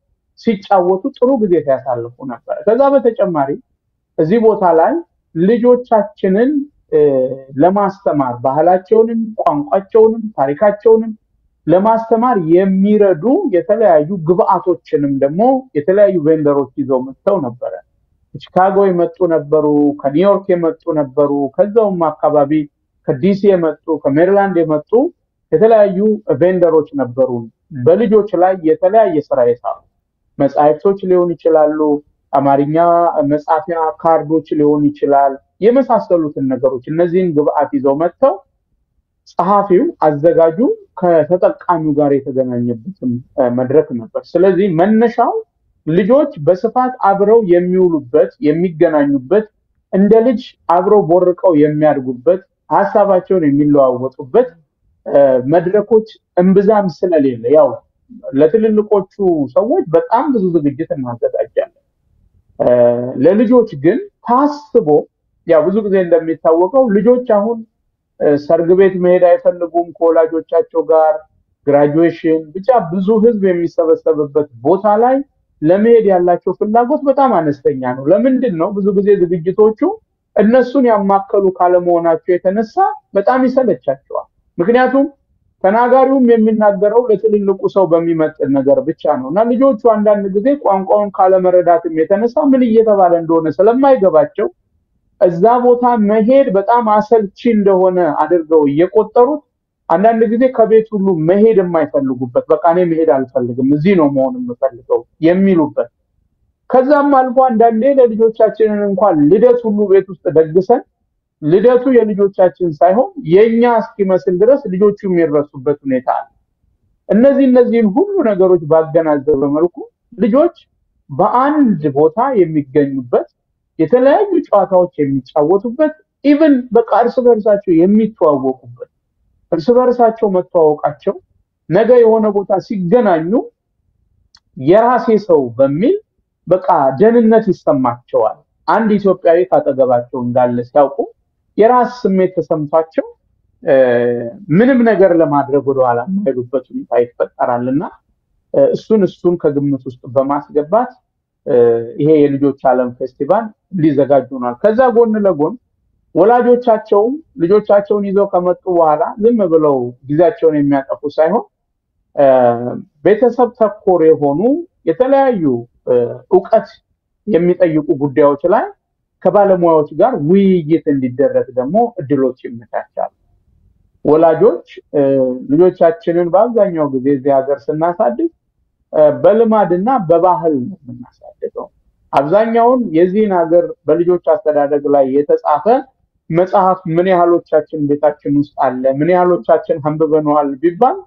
ሲጫወቱ ጥሩ ጊዜ ያሳልፉ ነበር። ከዛ በተጨማሪ እዚህ ቦታ ላይ ልጆቻችንን ለማስተማር ባህላቸውንም ቋንቋቸውንም ታሪካቸውንም ለማስተማር የሚረዱ የተለያዩ ግብአቶችንም ደግሞ የተለያዩ ቬንደሮች ይዘው መጥተው ነበር። ከቺካጎ የመጡ ነበሩ፣ ከኒውዮርክ የመጡ ነበሩ፣ ከዛውም አካባቢ ከዲሲ የመጡ ከሜሪላንድ የመጡ የተለያዩ ቬንደሮች ነበሩ። በልጆች ላይ የተለያየ ስራ የሰሩ መጻሕፍቶች ሊሆን ይችላሉ፣ አማርኛ መጻፊያ ካርዶች ሊሆን ይችላል፣ የመሳሰሉትን ነገሮች እነዚህን ግብአት ይዘው መጥተው ጸሐፊው አዘጋጁ ከተጠቃሚው ጋር የተገናኘበትም መድረክ ነበር። ስለዚህ መነሻው ልጆች በስፋት አብረው የሚውሉበት የሚገናኙበት እንደ ልጅ አብረው ቦርቀው የሚያድጉበት ሐሳባቸውን የሚለዋወጡበት መድረኮች እንብዛም ስለሌለ ያው ለትልልቆቹ ሰዎች በጣም ብዙ ዝግጅት እናዘጋጃለን። ለልጆች ግን ታስቦ ያው ብዙ ጊዜ እንደሚታወቀው ልጆች አሁን ሰርግ ቤት መሄድ አይፈልጉም ከወላጆቻቸው ጋር ግራጁዌሽን ብቻ ብዙ ህዝብ የሚሰበሰብበት ቦታ ላይ ለመሄድ ያላቸው ፍላጎት በጣም አነስተኛ ነው። ለምንድን ነው? ብዙ ጊዜ ዝግጅቶቹ እነሱን ያማከሉ ካለመሆናቸው የተነሳ በጣም ይሰለቻቸዋል። ምክንያቱም ተናጋሪውም የሚናገረው ለትልልቁ ሰው በሚመጥን ነገር ብቻ ነውና ልጆቹ አንዳንድ ጊዜ ቋንቋውን ካለመረዳትም የተነሳ ምን እየተባለ እንደሆነ ስለማይገባቸው እዛ ቦታ መሄድ በጣም አሰልቺ እንደሆነ አድርገው እየቆጠሩት አንዳንድ ጊዜ ከቤት ሁሉ መሄድ የማይፈልጉበት በቃ እኔ መሄድ አልፈልግም እዚህ ነው መሆን የምፈልገው የሚሉበት ከዛም አልፎ አንዳንዴ ለልጆቻችንን እንኳን ልደት ሁሉ ቤት ውስጥ ደግሰን ልደቱ የልጆቻችን ሳይሆን የኛ እስኪመስል ድረስ ልጆቹ የሚረሱበት ሁኔታ አለ እነዚህን ሁሉ ነገሮች ባገናዘበ መልኩ ልጆች በአንድ ቦታ የሚገኙበት የተለያዩ ጨዋታዎች የሚጫወቱበት ኢቭን በቃ እርስ በርሳቸው የሚተዋወቁበት እርስ በርሳቸው መተዋወቃቸው ነገ የሆነ ቦታ ሲገናኙ የራሴ ሰው በሚል በቃ ደህንነት ይሰማቸዋል አንድ ኢትዮጵያዊ ካጠገባቸው እንዳለ ሲያውቁ የራስ ስሜት ተሰምቷቸው ምንም ነገር ለማድረግ ወደ ኋላ የማይሉበት ሁኔታ ይፈጠራልና እሱን ከግምት ውስጥ በማስገባት ይሄ የልጆች ዓለም ፌስቲቫል ሊዘጋጁናል ከዛ ጎን ለጎን ወላጆቻቸውም ልጆቻቸውን ይዘው ከመጡ በኋላ ዝም ብለው ጊዜያቸውን የሚያጠፉ ሳይሆን ቤተሰብ ተኮር የሆኑ የተለያዩ ዕውቀት የሚጠይቁ ጉዳዮች ላይ ከባለሙያዎች ጋር ውይይት እንዲደረግ ደግሞ እድሎች ይመቻቻሉ ወላጆች ልጆቻችንን በአብዛኛው ጊዜ እዚህ ሀገር ስናሳድግ በልማድና በባህል ነው የምናሳድገው አብዛኛውን የዚህን ሀገር በልጆች አስተዳደግ ላይ የተጻፈ መጽሐፍ ምን ያህሎቻችን ቤታችን ውስጥ አለ ምን ያህሎቻችን አንብበነዋል ቢባል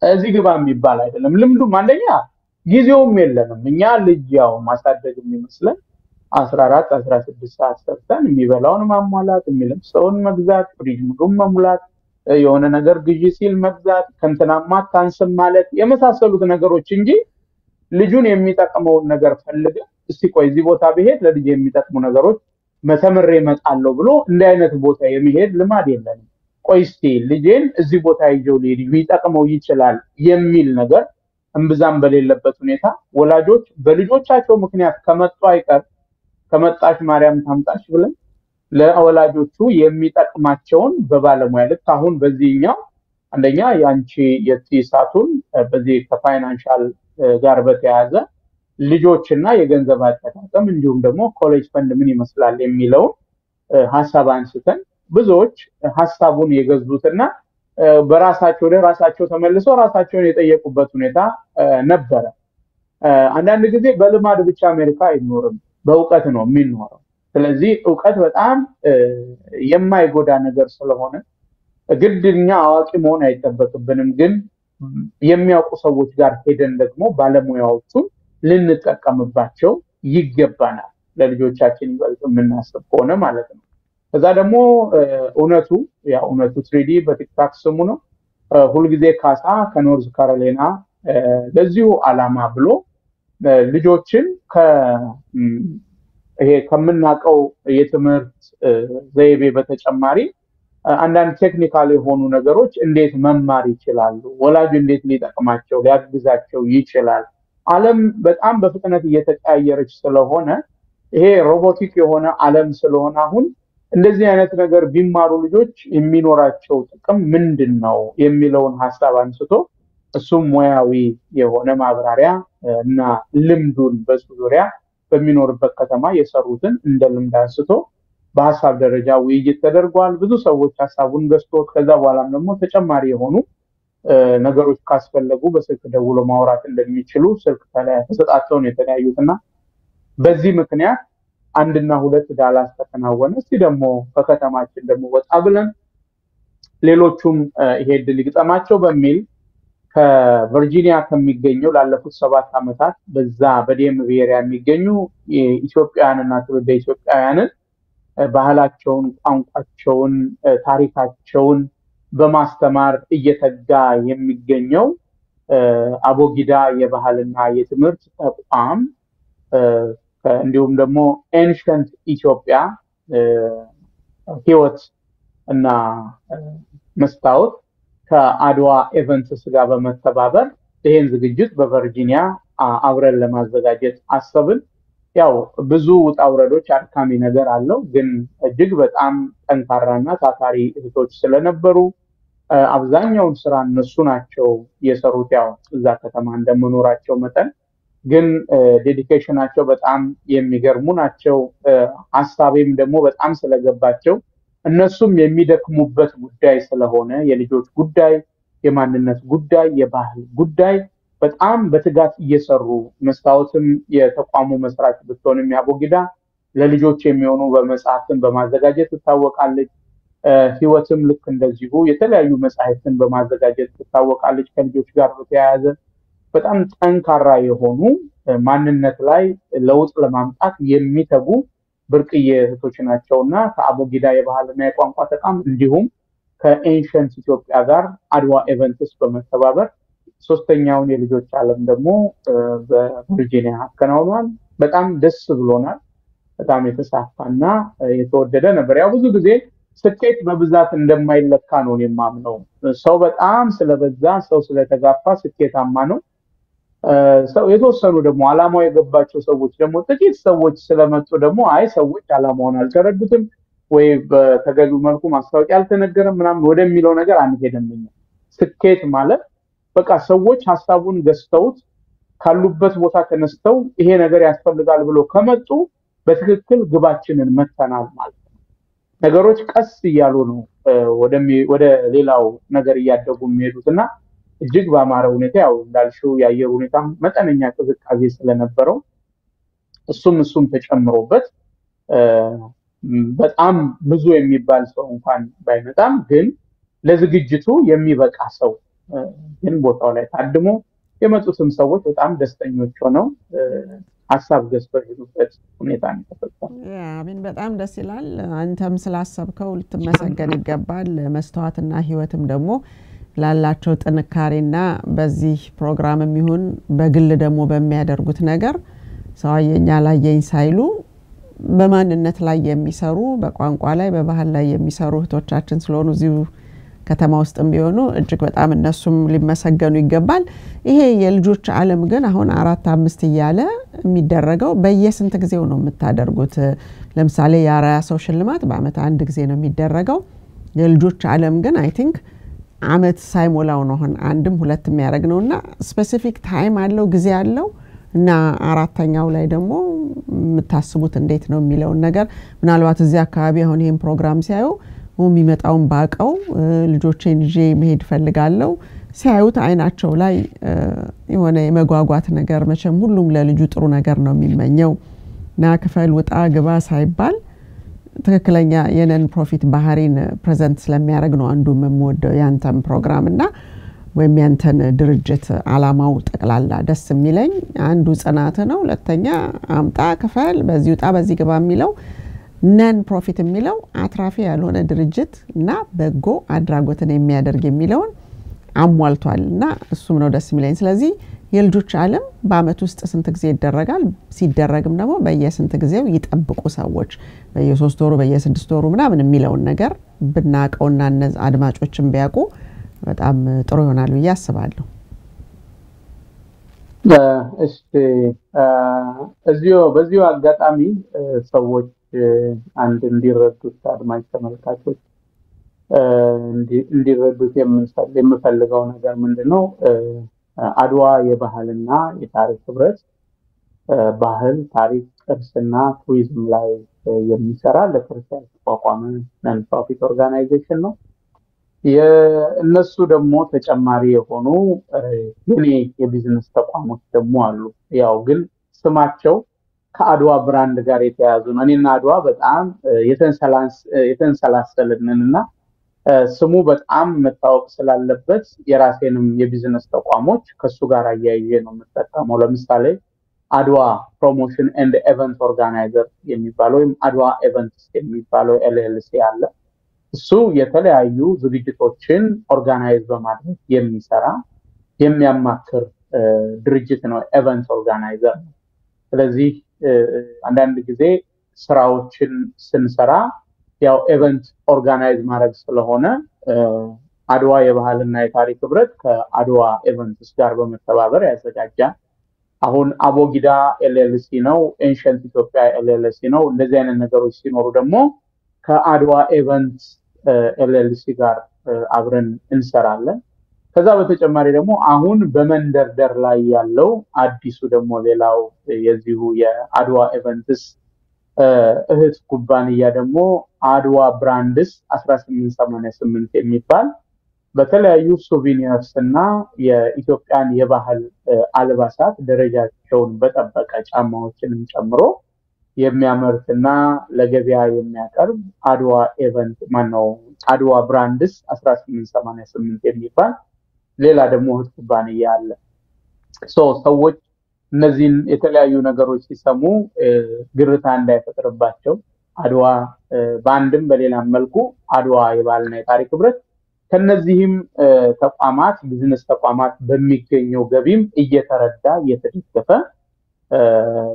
እዚህ ግባ የሚባል አይደለም ልምዱም አንደኛ ጊዜውም የለንም እኛ ልጅ ያው ማሳደግ የሚመስለን 14 16 ሰዓት ሰርተን የሚበላውን ማሟላት የሚለብሰውን መግዛት ፍሪጅ ምግብ መሙላት የሆነ ነገር ግዢ ሲል መግዛት ከንተናማ ታንስም ማለት የመሳሰሉት ነገሮች እንጂ ልጁን የሚጠቅመውን ነገር ፈልገ እስቲ ቆይ እዚህ ቦታ በሄድ ለልጅ የሚጠቅሙ ነገሮች መተምሬ መጣለው ብሎ እንደ አይነት ቦታ የሚሄድ ልማድ የለንም ቆይ እስቲ ልጄን እዚህ ቦታ ይዤው ልጅ ይጠቅመው ይችላል የሚል ነገር እንብዛም በሌለበት ሁኔታ ወላጆች በልጆቻቸው ምክንያት ከመጡ አይቀር ከመጣች ማርያም ታምጣሽ ብለን ለወላጆቹ የሚጠቅማቸውን በባለሙያ ልክ አሁን በዚህኛው አንደኛ ያንቺ የትይሳቱን በዚህ ከፋይናንሻል ጋር በተያያዘ ልጆችና የገንዘብ አጠቃቀም እንዲሁም ደግሞ ኮሌጅ ፈንድ ምን ይመስላል የሚለው ሐሳብ አንስተን ብዙዎች ሐሳቡን የገዙትና በራሳቸው ለራሳቸው ተመልሰው ራሳቸውን የጠየቁበት ሁኔታ ነበር አንዳንድ ጊዜ በልማድ ብቻ አሜሪካ አይኖርም በእውቀት ነው የሚኖረው ስለዚህ ዕውቀት በጣም የማይጎዳ ነገር ስለሆነ ግድኛ አዋቂ መሆን አይተበክብንም ግን የሚያውቁ ሰዎች ጋር ሄደን ደግሞ ባለሙያዎቹን ልንጠቀምባቸው ይገባናል ለልጆቻችን ይበልጥ የምናስብ ሆነ ማለት ነው ከዛ ደግሞ እውነቱ 3D በቲክታክ ስሙ ነው ሁሉ ጊዜ ካሳ ከኖርዝ ካሮላይና ለዚሁ ዓላማ ብሎ ልጆችን ይሄ ከምናቀው የትምህርት ዘይቤ በተጨማሪ አንዳንድ ቴክኒካል የሆኑ ነገሮች እንዴት መማር ይችላሉ ወላጅ እንዴት ሊጠቅማቸው ሊያግዛቸው ይችላል ዓለም በጣም በፍጥነት እየተቀያየረች ስለሆነ ይሄ ሮቦቲክ የሆነ ዓለም ስለሆነ አሁን እንደዚህ አይነት ነገር ቢማሩ ልጆች የሚኖራቸው ጥቅም ምንድነው የሚለውን ሐሳብ አንስቶ እሱም ሙያዊ የሆነ ማብራሪያ እና ልምዱን በሱ ዙሪያ በሚኖርበት ከተማ የሰሩትን እንደ ልምድ አንስቶ በሐሳብ ደረጃ ውይይት ተደርጓል ብዙ ሰዎች ሐሳቡን ገዝተው ከዛ በኋላም ደግሞ ተጨማሪ የሆኑ ነገሮች ካስፈለጉ በስልክ ደውሎ ማውራት እንደሚችሉ ስልክ ተሰጣቸው ነው የተለያዩትና በዚህ ምክንያት አንድና ሁለት ዳላስ ተከናወነ እስቲ ደግሞ በከተማችን ደግሞ ወጣ ብለን ሌሎቹም ይሄ ድል ይገጠማቸው በሚል ከቨርጂኒያ ከሚገኘው ላለፉት 7 ዓመታት በዛ በዲኤምቪ ኤሪያ የሚገኙ ኢትዮጵያውያንና ትውልደ ኢትዮጵያውያንን ባህላቸውን ቋንቋቸውን ታሪካቸውን በማስተማር እየተጋ የሚገኘው አቦጊዳ የባህልና የትምህርት ተቋም እንዲሁም ደግሞ ኤንሸንት ኢትዮጵያ ህይወት እና መስታወት ከአድዋ ኢቨንትስ ጋር በመተባበር ይሄን ዝግጅት በቨርጂኒያ አብረን ለማዘጋጀት አሰብን ያው ብዙ ውጣውረዶች አድካሚ ነገር አለው ግን እጅግ በጣም ጠንካራና ታታሪ እህቶች ስለነበሩ አብዛኛውን ስራ እነሱ ናቸው የሰሩት። ያው እዛ ከተማ እንደመኖራቸው መጠን ግን ዴዲኬሽናቸው በጣም የሚገርሙ ናቸው። ሐሳቤም ደግሞ በጣም ስለገባቸው እነሱም የሚደክሙበት ጉዳይ ስለሆነ የልጆች ጉዳይ፣ የማንነት ጉዳይ፣ የባህል ጉዳይ በጣም በትጋት እየሰሩ መስታወትም የተቋሙ መስራች ብትሆንም ያቦጊዳ ለልጆች የሚሆኑ በመጽሐፍትን በማዘጋጀት ትታወቃለች። ህይወትም ልክ እንደዚሁ የተለያዩ መጽሐፍትን በማዘጋጀት ትታወቃለች። ከልጆች ጋር በተያያዘ በጣም ጠንካራ የሆኑ ማንነት ላይ ለውጥ ለማምጣት የሚተጉ ብርቅዬ እህቶች ናቸውና ከአቦጊዳ የባህልና የቋንቋ ተቋም እንዲሁም ከኤንሸንት ኢትዮጵያ ጋር አድዋ ኢቨንትስ በመተባበር ሶስተኛውን የልጆች ዓለም ደግሞ በቨርጂኒያ አከናውኗል። በጣም ደስ ብሎናል። በጣም የተሳካና የተወደደ ነበር። ያው ብዙ ጊዜ ስኬት በብዛት እንደማይለካ ነው የማምነው። ሰው በጣም ስለበዛ፣ ሰው ስለተጋፋ ስኬታማ ነው። ሰው የተወሰኑ ደግሞ አላማው የገባቸው ሰዎች ደግሞ ጥቂት ሰዎች ስለመጡ ደግሞ አይ ሰዎች አላማውን አልተረዱትም ወይ በተገቢው መልኩ ማስታወቂያ አልተነገረም ምናምን ወደሚለው ነገር አንሄድም። ስኬት ማለት በቃ ሰዎች ሐሳቡን ገዝተውት ካሉበት ቦታ ተነስተው ይሄ ነገር ያስፈልጋል ብሎ ከመጡ በትክክል ግባችንን መተናል ማለት ነው። ነገሮች ቀስ እያሉ ነው ወደ ሌላው ነገር እያደጉ የሚሄዱትና እጅግ በአማረ ሁኔታ ያው እንዳልሽው የአየር ሁኔታ መጠነኛ ቅዝቃዜ ስለነበረው እሱም ተጨምሮበት በጣም ብዙ የሚባል ሰው እንኳን ባይመጣም ግን ለዝግጅቱ የሚበቃ ሰው ግን ቦታው ላይ ታድሞ የመጡትም ሰዎች በጣም ደስተኞች ሆነው ሐሳብ ገዝተው የሄዱበት ሁኔታ ነው የተፈጠረው። አሜን። በጣም ደስ ይላል። አንተም ስላሰብከው ልትመሰገን ይገባል። መስታወትና ህይወትም ደግሞ ላላቸው ጥንካሬና በዚህ ፕሮግራምም ይሁን በግል ደግሞ በሚያደርጉት ነገር ሰውየኛ ላየኝ ሳይሉ በማንነት ላይ የሚሰሩ በቋንቋ ላይ በባህል ላይ የሚሰሩ እህቶቻችን ስለሆኑ እዚሁ ከተማ ውስጥም ቢሆኑ እጅግ በጣም እነሱም ሊመሰገኑ ይገባል። ይሄ የልጆች ዓለም ግን አሁን 4-5 እያለ የሚደረገው በየስንት ጊዜው ነው የምታደርጉት? ለምሳሌ የአራያ ሰው ሽልማት በአመት አንድ ጊዜ ነው የሚደረገው። የልጆች ዓለም ግን አይ ቲንክ አመት ሳይሞላው ነው አሁን አንድም ሁለትም ያደርግነውና ስፔሲፊክ ታይም አለው ጊዜ አለው እና አራተኛው ላይ ደግሞ የምታስቡት እንዴት ነው የሚለው ነገር ምናልባት እዚህ አካባቢ አሁን ይሄን ፕሮግራም ሲያዩ የሚመጣውን ባቀው ልጆቼን ይዤ መሄድ ፈልጋለሁ ሲያዩት አይናቸው ላይ የሆነ የመጓጓት ነገር መቼም ሁሉም ለልጁ ጥሩ ነገር ነው የሚመኘው ና ክፈል ውጣ ግባ ሳይባል ትክክለኛ የነን ፕሮፊት ባህሪን ፕሬዘንት ስለሚያደርግ ነው አንዱም የምወደው ያንተም ፕሮግራምና ወይም ያንተን ድርጅት አላማው ጠቅላላ ደስ የሚለኝ አንዱ ጽናት ነው። ሁለተኛ አምጣ ክፈል በዚህ ውጣ በዚህ ግባ የሚለው ነን ፕሮፊት የሚለው አትራፊ ያልሆነ ድርጅት እና በጎ አድራጎትን የሚያደርግ የሚለውን አሟልቷልና እሱም ነው ደስ የሚለኝ። ስለዚህ የልጆች ዓለም በአመት ውስጥ ስንት ጊዜ ይደረጋል? ሲደረግም ደግሞ በየስንት ጊዜው ይጠብቁ ሰዎች በየ3 ወሩ በየ6 ወሩ ምናምን የሚለውን ነገር ብናቀውና እነዚህ አድማጮችን ቢያውቁ በጣም ጥሩ ይሆናል ብዬ አስባለሁ። በዚሁ አጋጣሚ ሰዎች አንድ እንዲረዱት አድማጭ ተመልካቾች እንዲረዱት የምፈልገው ነገር ምንድነው? አድዋ የባህልና የታሪክ ህብረት ባህል፣ ታሪክ፣ ቅርስና ቱሪዝም ላይ የሚሰራ ለክርስቲያን ተቋቋመ ነን ፕሮፊት ኦርጋናይዜሽን ነው። የእነሱ ደግሞ ተጨማሪ የሆኑ የቢዝነስ ተቋሞች ደግሞ አሉ። ያው ግን ስማቸው ከአድዋ ብራንድ ጋር የተያያዙ ነው። እኔና አድዋ በጣም የተንሰላሰልንና ስሙ በጣም መታወቅ ስላለበት የራሴንም የቢዝነስ ተቋሞች ከሱ ጋር አያይዤ ነው የምጠቀመው። ለምሳሌ አድዋ ፕሮሞሽን ኤንድ ኢቨንት ኦርጋናይዘር የሚባለው ወይም አድዋ ኢቨንትስ የሚባለው ኤልኤልሲ አለ። እሱ የተለያዩ ዝግጅቶችን ኦርጋናይዝ በማድረግ የሚሰራ የሚያማክር ድርጅት ነው፣ ኢቨንት ኦርጋናይዘር ነው። ስለዚህ አንዳንድ ጊዜ ስራዎችን ስንሰራ ያው ኢቨንት ኦርጋናይዝ ማድረግ ስለሆነ አድዋ የባህልና የታሪክ ህብረት ከአድዋ ኢቨንትስ ጋር በመተባበር ያዘጋጃል። አሁን አቦጊዳ ኤልኤልሲ ነው፣ ኤንሸንት ኢትዮጵያ ኤልኤልሲ ነው። እንደዚህ አይነት ነገሮች ሲኖሩ ደግሞ ከአድዋ ኢቨንት ኤልኤልሲ ጋር አብረን እንሰራለን። ከዛ በተጨማሪ ደግሞ አሁን በመንደርደር ላይ ያለው አዲሱ ደግሞ ሌላው የዚሁ የአድዋ ኢቨንትስ እህት ኩባንያ ደግሞ አድዋ ብራንድስ 1888 የሚባል በተለያዩ ሶቪኒርስ እና የኢትዮጵያን የባህል አልባሳት ደረጃቸውን በጠበቀ ጫማዎችንም ጨምሮ የሚያመርትና ለገበያ የሚያቀርብ አድዋ ኢቨንት ማነው አድዋ ብራንድስ 1888 የሚባል ሌላ ደግሞ እህት ኩባንያ አለ። ሰዎች እነዚህን የተለያዩ ነገሮች ሲሰሙ ግርታ እንዳይፈጥርባቸው አድዋ በአንድም በሌላም መልኩ አድዋ የባህልና የታሪክ ህብረት ከነዚህም ተቋማት ቢዝነስ ተቋማት በሚገኘው ገቢም እየተረዳ እየተደገፈ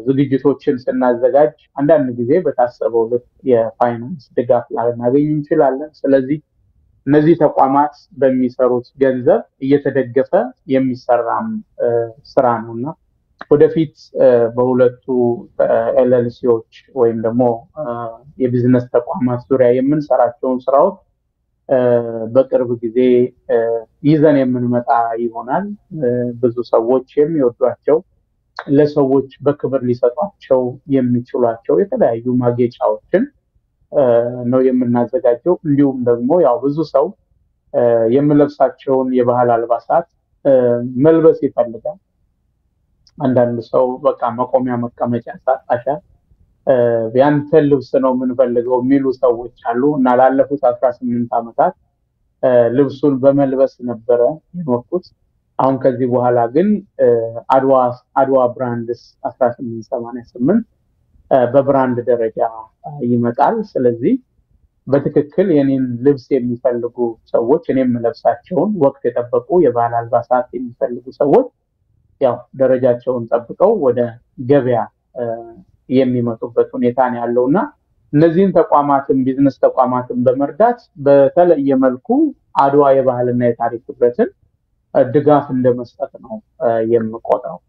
ዝግጅቶችን ስናዘጋጅ አንዳንድ ጊዜ በታሰበው ልክ የፋይናንስ ድጋፍ ላናገኝ እንችላለን። ስለዚህ እነዚህ ተቋማት በሚሰሩት ገንዘብ እየተደገፈ የሚሰራም ስራ ነውና ወደፊት በሁለቱ ኤልኤልሲዎች ወይም ደግሞ የቢዝነስ ተቋማት ዙሪያ የምንሰራቸውን ስራዎች በቅርብ ጊዜ ይዘን የምንመጣ ይሆናል። ብዙ ሰዎች የሚወዷቸው ለሰዎች በክብር ሊሰጧቸው የሚችሏቸው የተለያዩ ማጌጫዎችን ነው የምናዘጋጀው። እንዲሁም ደግሞ ያው ብዙ ሰው የምለብሳቸውን የባህል አልባሳት መልበስ ይፈልጋል። አንዳንድ ሰው በቃ መቆሚያ መቀመጫ ያሳጣሻል ያንተ ልብስ ነው የምንፈልገው የሚሉ ሰዎች አሉ እና ላለፉት 18 ዓመታት ልብሱን በመልበስ ነበረ የኖርኩት። አሁን ከዚህ በኋላ ግን አድዋ ብራንድስ 1888 በብራንድ ደረጃ ይመጣል። ስለዚህ በትክክል የኔን ልብስ የሚፈልጉ ሰዎች እኔም ለብሳቸውን ወቅት የጠበቁ የባህል አልባሳት የሚፈልጉ ሰዎች ያው ደረጃቸውን ጠብቀው ወደ ገበያ የሚመጡበት ሁኔታ ነው ያለውና እነዚህን ተቋማትን ቢዝነስ ተቋማትን በመርዳት በተለየ መልኩ አድዋ የባህልና የታሪክ ህብረትን ድጋፍ እንደመስጠት ነው የምቆጥረው።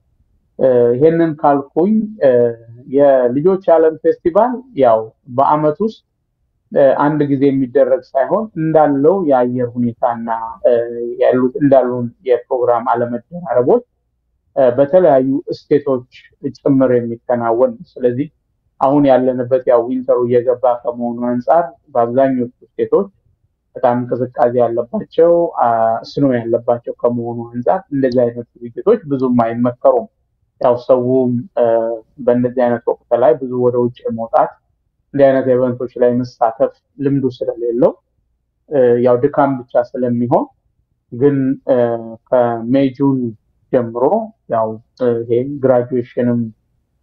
ይሄንን ካልኩኝ የልጆች ዓለም ፌስቲቫል ያው በአመት ውስጥ አንድ ጊዜ የሚደረግ ሳይሆን እንዳለው የአየር ሁኔታና ያሉት እንዳሉን የፕሮግራም አለመደራረቦች በተለያዩ ስቴቶች ጭምር የሚከናወን። ስለዚህ አሁን ያለንበት ያው ዊንተሩ እየገባ ከመሆኑ አንፃር በአብዛኞቹ ስቴቶች በጣም ቅዝቃዜ ያለባቸው ስኖ ያለባቸው ከመሆኑ አንፃር እንደዚህ አይነት ዝግጅቶች ብዙም አይመከሩም። ያው ሰውም በእነዚህ አይነት ወቅት ላይ ብዙ ወደ ውጭ መውጣት እንዲህ አይነት ኢቨንቶች ላይ መሳተፍ ልምዱ ስለሌለው ያው ድካም ብቻ ስለሚሆን ግን ከሜይ ጁን ጀምሮ ያው ይሄ ግራጁዌሽንም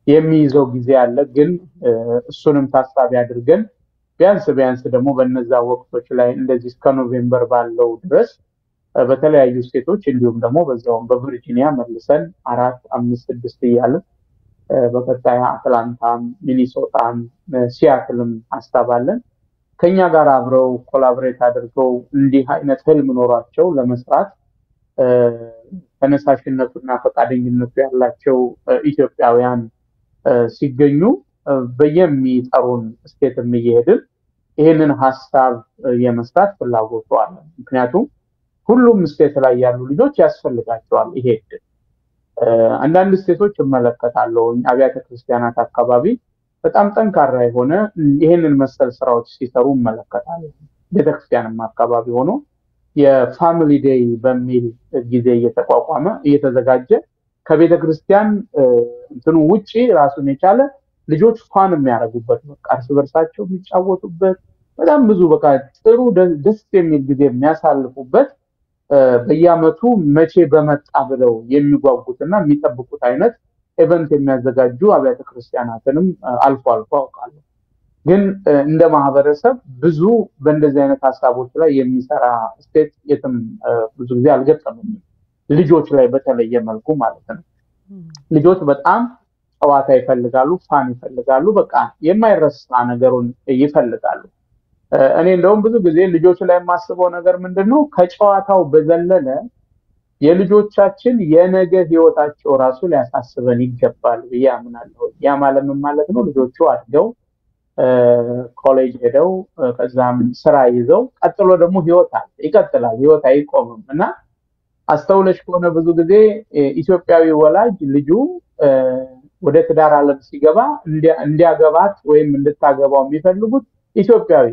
የሚይዘው ጊዜ አለ። ግን እሱንም ታሳቢ አድርገን ቢያንስ ደግሞ በእነዛ ወቅቶች ላይ እንደዚህ እስከ ኖቬምበር ባለው ድረስ በተለያዩ ስቴቶች እንዲሁም ደግሞ በዛው በቨርጂኒያ መልሰን 4 5 6 እያልን በቀጣይ አትላንታም ሚኒሶታም ሲያትልም አስተባለን ከኛ ጋር አብረው ኮላቦሬት አድርገው እንዲህ አይነት ህልም ኖሯቸው ለመስራት ተነሳሽነቱና ፈቃደኝነቱ ያላቸው ኢትዮጵያውያን ሲገኙ በየሚጠሩን ስቴትም እየሄድን ይሄንን ሐሳብ የመስራት ፍላጎቱ አለ። ምክንያቱም ሁሉም ስቴት ላይ ያሉ ልጆች ያስፈልጋቸዋል። ይሄ አንዳንድ ስቴቶች እመለከታለሁ አብያተ ክርስቲያናት አካባቢ በጣም ጠንካራ የሆነ ይሄንን መሰል ስራዎች ሲሰሩ እመለከታለሁ። ቤተክርስቲያንም አካባቢ ሆኖ የፋሚሊ ዴይ በሚል ጊዜ እየተዘጋጀ ከቤተክርስቲያን እንትኑ ውጪ ራሱን የቻለ ልጆች ፋን የሚያደርጉበት በቃ እርስ በርሳቸው የሚጫወቱበት በጣም ብዙ በቃ ጥሩ ደስ የሚል ጊዜ የሚያሳልፉበት በየአመቱ መቼ በመጣ ብለው የሚጓጉትና የሚጠብቁት አይነት ኢቨንት የሚያዘጋጁ አብያተ ክርስቲያናትንም አልፎ አውቃለሁ። ግን እንደ ማህበረሰብ ብዙ በእንደዚህ አይነት ሐሳቦች ላይ የሚሰራ ስቴት የትም ብዙ ጊዜ አልገጠመኝም። ልጆች ላይ በተለየ መልኩ ማለት ነው። ልጆች በጣም ጨዋታ ይፈልጋሉ፣ ፋን ይፈልጋሉ፣ በቃ የማይረሳ ነገሩን ይፈልጋሉ። እኔ እንደውም ብዙ ጊዜ ልጆች ላይ የማስበው ነገር ምንድነው ከጨዋታው በዘለለ የልጆቻችን የነገ ህይወታቸው ራሱ ሊያሳስበን ይገባል ብዬ አምናለሁ። ያ ማለት ምን ማለት ነው? ልጆቹ አድገው ኮሌጅ ሄደው ከዛም ስራ ይዘው ቀጥሎ ደግሞ ህይወት አለ ይቀጥላል ህይወት አይቆምም እና አስተውለሽ ከሆነ ብዙ ጊዜ ኢትዮጵያዊ ወላጅ ልጁ ወደ ትዳር ዓለም ሲገባ እንዲያገባት ወይም እንድታገባው የሚፈልጉት ኢትዮጵያዊ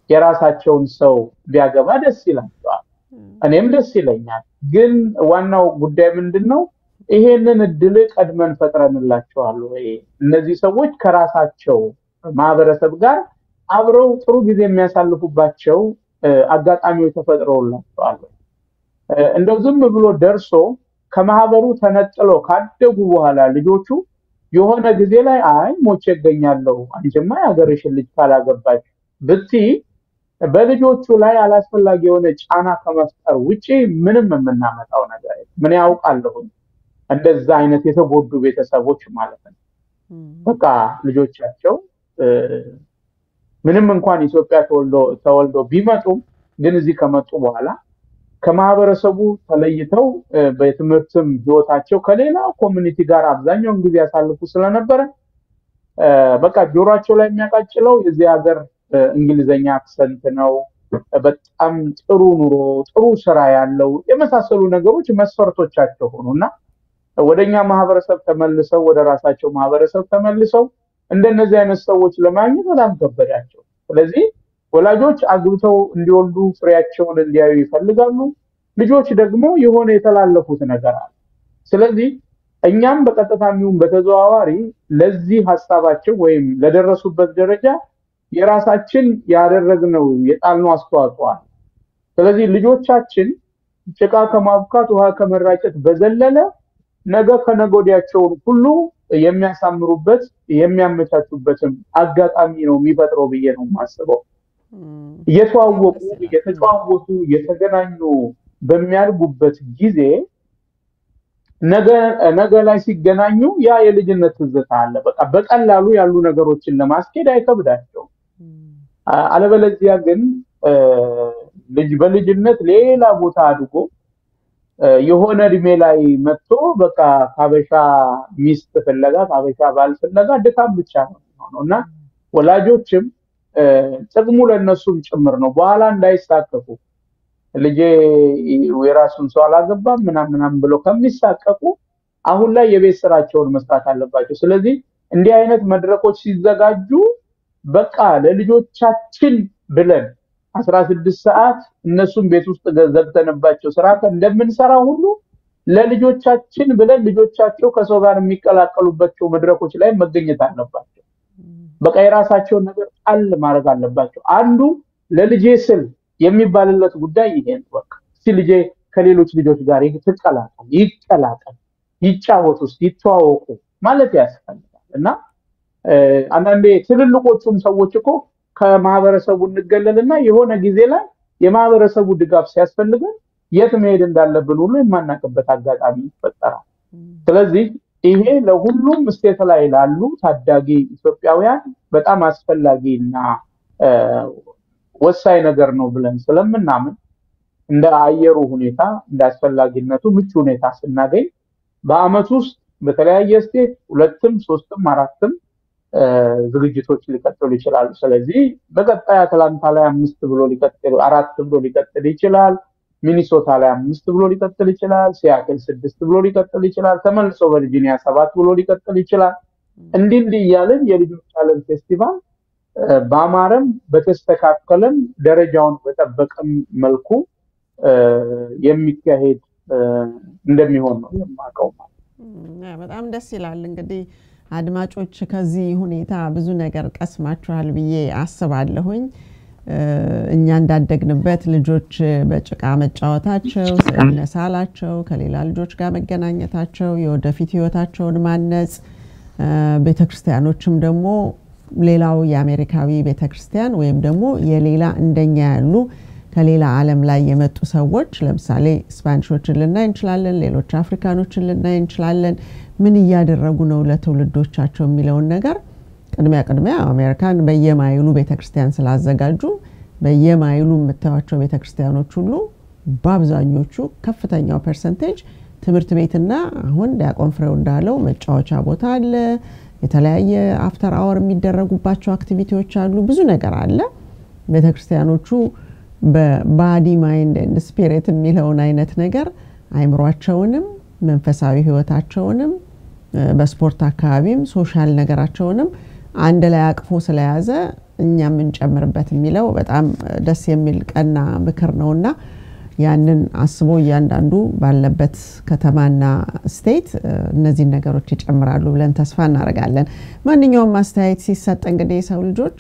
የራሳቸውን ሰው ቢያገባ ደስ ይላቸዋል እኔም ደስ ይለኛል ግን ዋናው ጉዳይ ምንድነው ይሄንን እድል ቀድመን ፈጥረንላቸዋል ወይ እነዚህ ሰዎች ከራሳቸው ማህበረሰብ ጋር አብረው ጥሩ ጊዜ የሚያሳልፉባቸው አጋጣሚዎች ተፈጥረውላቸዋል እንደው ዝም ብሎ ደርሶ ከማህበሩ ተነጥሎ ካደጉ በኋላ ልጆቹ የሆነ ጊዜ ላይ አይ ሞቼ ገኛለሁ አንጀማ ያገርሽ ልጅ ካላገባች ብቲ በልጆቹ ላይ አላስፈላጊ የሆነ ጫና ከመፍጠር ውጪ ምንም የምናመጣው ነገር ምን ያውቃለሁ እንደዛ አይነት የተጎዱ ቤተሰቦች ማለት ነው በቃ ልጆቻቸው ምንም እንኳን ኢትዮጵያ ተወልዶ ቢመጡም ግን እዚህ ከመጡ በኋላ ከማህበረሰቡ ተለይተው በትምህርትም ህይወታቸው ከሌላ ኮሚኒቲ ጋር አብዛኛውን ጊዜ ያሳልፉ ስለነበረ በቃ ጆሮአቸው ላይ የሚያቃጭለው የዚህ ሀገር እንግሊዘኛ አክሰንት ነው በጣም ጥሩ ኑሮ ጥሩ ስራ ያለው የመሳሰሉ ነገሮች መስፈርቶቻቸው ሆኑና ወደኛ ማህበረሰብ ተመልሰው ወደ ራሳቸው ማህበረሰብ ተመልሰው እንደነዚህ አይነት ሰዎች ለማግኘት በጣም ከበዳቸው ስለዚህ ወላጆች አግብተው እንዲወልዱ ፍሬያቸውን እንዲያዩ ይፈልጋሉ ልጆች ደግሞ የሆነ የተላለፉት ነገር አለ ስለዚህ እኛም በቀጥታም በተዘዋዋሪ ለዚህ ሐሳባቸው ወይም ለደረሱበት ደረጃ የራሳችን ያደረግነው የጣልነው አስተዋጽኦ አለ ስለዚህ ልጆቻችን ጭቃ ከማብካት ውሃ ከመራጨት በዘለለ ነገ ከነጎዲያቸው ሁሉ የሚያሳምሩበት የሚያመቻቹበትም አጋጣሚ ነው የሚፈጥረው ብዬ ነው ማስበው የተዋወቁ የተጫወቱ የተገናኙ በሚያልጉበት ጊዜ ነገ ላይ ሲገናኙ ያ የልጅነት ትዝታ አለ በቃ በቀላሉ ያሉ ነገሮችን ለማስኬድ አይከብዳቸው አለበለዚያ ግን በልጅነት ሌላ ቦታ አድጎ የሆነ እድሜ ላይ መጥቶ በቃ ካበሻ ሚስት ፍለጋ ካበሻ ባል ፍለጋ ድካም ብቻ ነውና ወላጆችም ጥቅሙ ለነሱም ጭምር ነው በኋላ እንዳይሳቀቁ ልጄ የራሱን ሰው አላገባም ምናምን ብሎ ከሚሳቀቁ አሁን ላይ የቤት ስራቸውን መስራት አለባቸው ስለዚህ እንዲህ አይነት መድረኮች ሲዘጋጁ በቃ ለልጆቻችን ብለን 16 ሰዓት እነሱም ቤት ውስጥ ዘግተንባቸው ስራ እንደምንሰራ ሁሉ ለልጆቻችን ብለን ልጆቻቸው ከሰው ጋር የሚቀላቀሉባቸው መድረኮች ላይ መገኘት አለባቸው በቃ የራሳቸው ነገር ጣል ማድረግ አለባቸው አንዱ ለልጄ ስል የሚባልለት ጉዳይ ይሄ ነው በቃ ልጄ ከሌሎች ልጆች ጋር ይቀላቀል ይጫወቱ ይተዋወቁ ማለት ያስፈልጋል እና አንዳንዴ ትልልቆቹም ሰዎች እኮ ከማህበረሰቡ እንገለልና የሆነ ጊዜ ላይ የማህበረሰቡ ድጋፍ ሲያስፈልገን የት መሄድ እንዳለብን ሁሉ የማናቀበት አጋጣሚ ይፈጠራል ስለዚህ ይሄ ለሁሉም ስቴት ላይ ላሉ ታዳጊ ኢትዮጵያውያን በጣም አስፈላጊና ወሳኝ ነገር ነው ብለን ስለምናምን እንደ አየሩ ሁኔታ እንደ አስፈላጊነቱ ምቹ ሁኔታ ስናገኝ በአመት ውስጥ በተለያየ ስቴት 2ም 3ም 4ም ዝግጅቶች ሊቀጥሉ ይችላሉ ስለዚህ በቀጣይ አትላንታ ላይ 5 ብሎ ሊቀጥል 4 ብሎ ሊቀጥል ይችላል ሚኒሶታ ላይ 5 ብሎ ሊቀጥል ይችላል ሲያትል 6 ብሎ ሊቀጥል ይችላል ተመልሶ ቨርጂኒያ 7 ብሎ ሊቀጥል ይችላል እንዲህ ያለን የልጆች ዓለም ፌስቲቫል በአማረም በተስተካከለም ደረጃውን በተጠበቀም መልኩ የሚካሄድ እንደሚሆን ነው የማውቀው በጣም ደስ ይላል እንግዲህ አድማጮች ከዚህ ሁኔታ ብዙ ነገር ቀስማችኋል ብዬ አስባለሁኝ እኛ እንዳደግንበት ልጆች በጭቃ መጫወታቸው መሳላቸው ከሌላ ልጆች ጋር መገናኘታቸው የወደፊት ህይወታቸውን ማነጽ ቤተክርስቲያኖችም ደግሞ ሌላው የአሜሪካዊ ቤተክርስቲያን ወይም ደግሞ የሌላ እንደኛ ያሉ ከሌላ ዓለም ላይ የመጡ ሰዎች ለምሳሌ ስፓኒሾችን ልናይ እንችላለን ሌሎች አፍሪካኖችን ልናይ እንችላለን ምን ያደረጉ ነው ለትውልዶቻቸው የሚለውን ነገር ቅድሚያ አሜሪካን በየማይሉ ቤተክርስቲያን ስላዘጋጁ በየማይሉ የምታዩቸው ቤተክርስቲያኖች ሁሉ በአብዛኞቹ ከፍተኛው ፐርሰንቴጅ ትምህርት ቤትና አሁን ዲያቆን ፍሬው እንዳለው መጫወቻ ቦታ አለ የተለያየ አፍተር አወር የሚደረጉባቸው አክቲቪቲዎች አሉ ብዙ ነገር አለ ቤተክርስቲያኖቹ በባዲ ማይንድ ኤንድ ስፒሪት የሚለውን አይነት ነገር አይምሮአቸውንም መንፈሳዊ ህይወታቸውንም በስፖርት አካባቢም ሶሻል ነገራቸውንም አንድ ላይ አቅፎ ስለያዘ እኛም እንጨምርበት የሚለው በጣም ደስ የሚል ቀና ምክር ነውና ያንን አስቦ ያንዳንዱ ባለበት ከተማና ስቴት እነዚህ ነገሮች ይጨምራሉ ብለን ተስፋ እናደርጋለን ማንኛውም ማስተያየት ሲሰጥ እንግዲህ ሰው ልጆች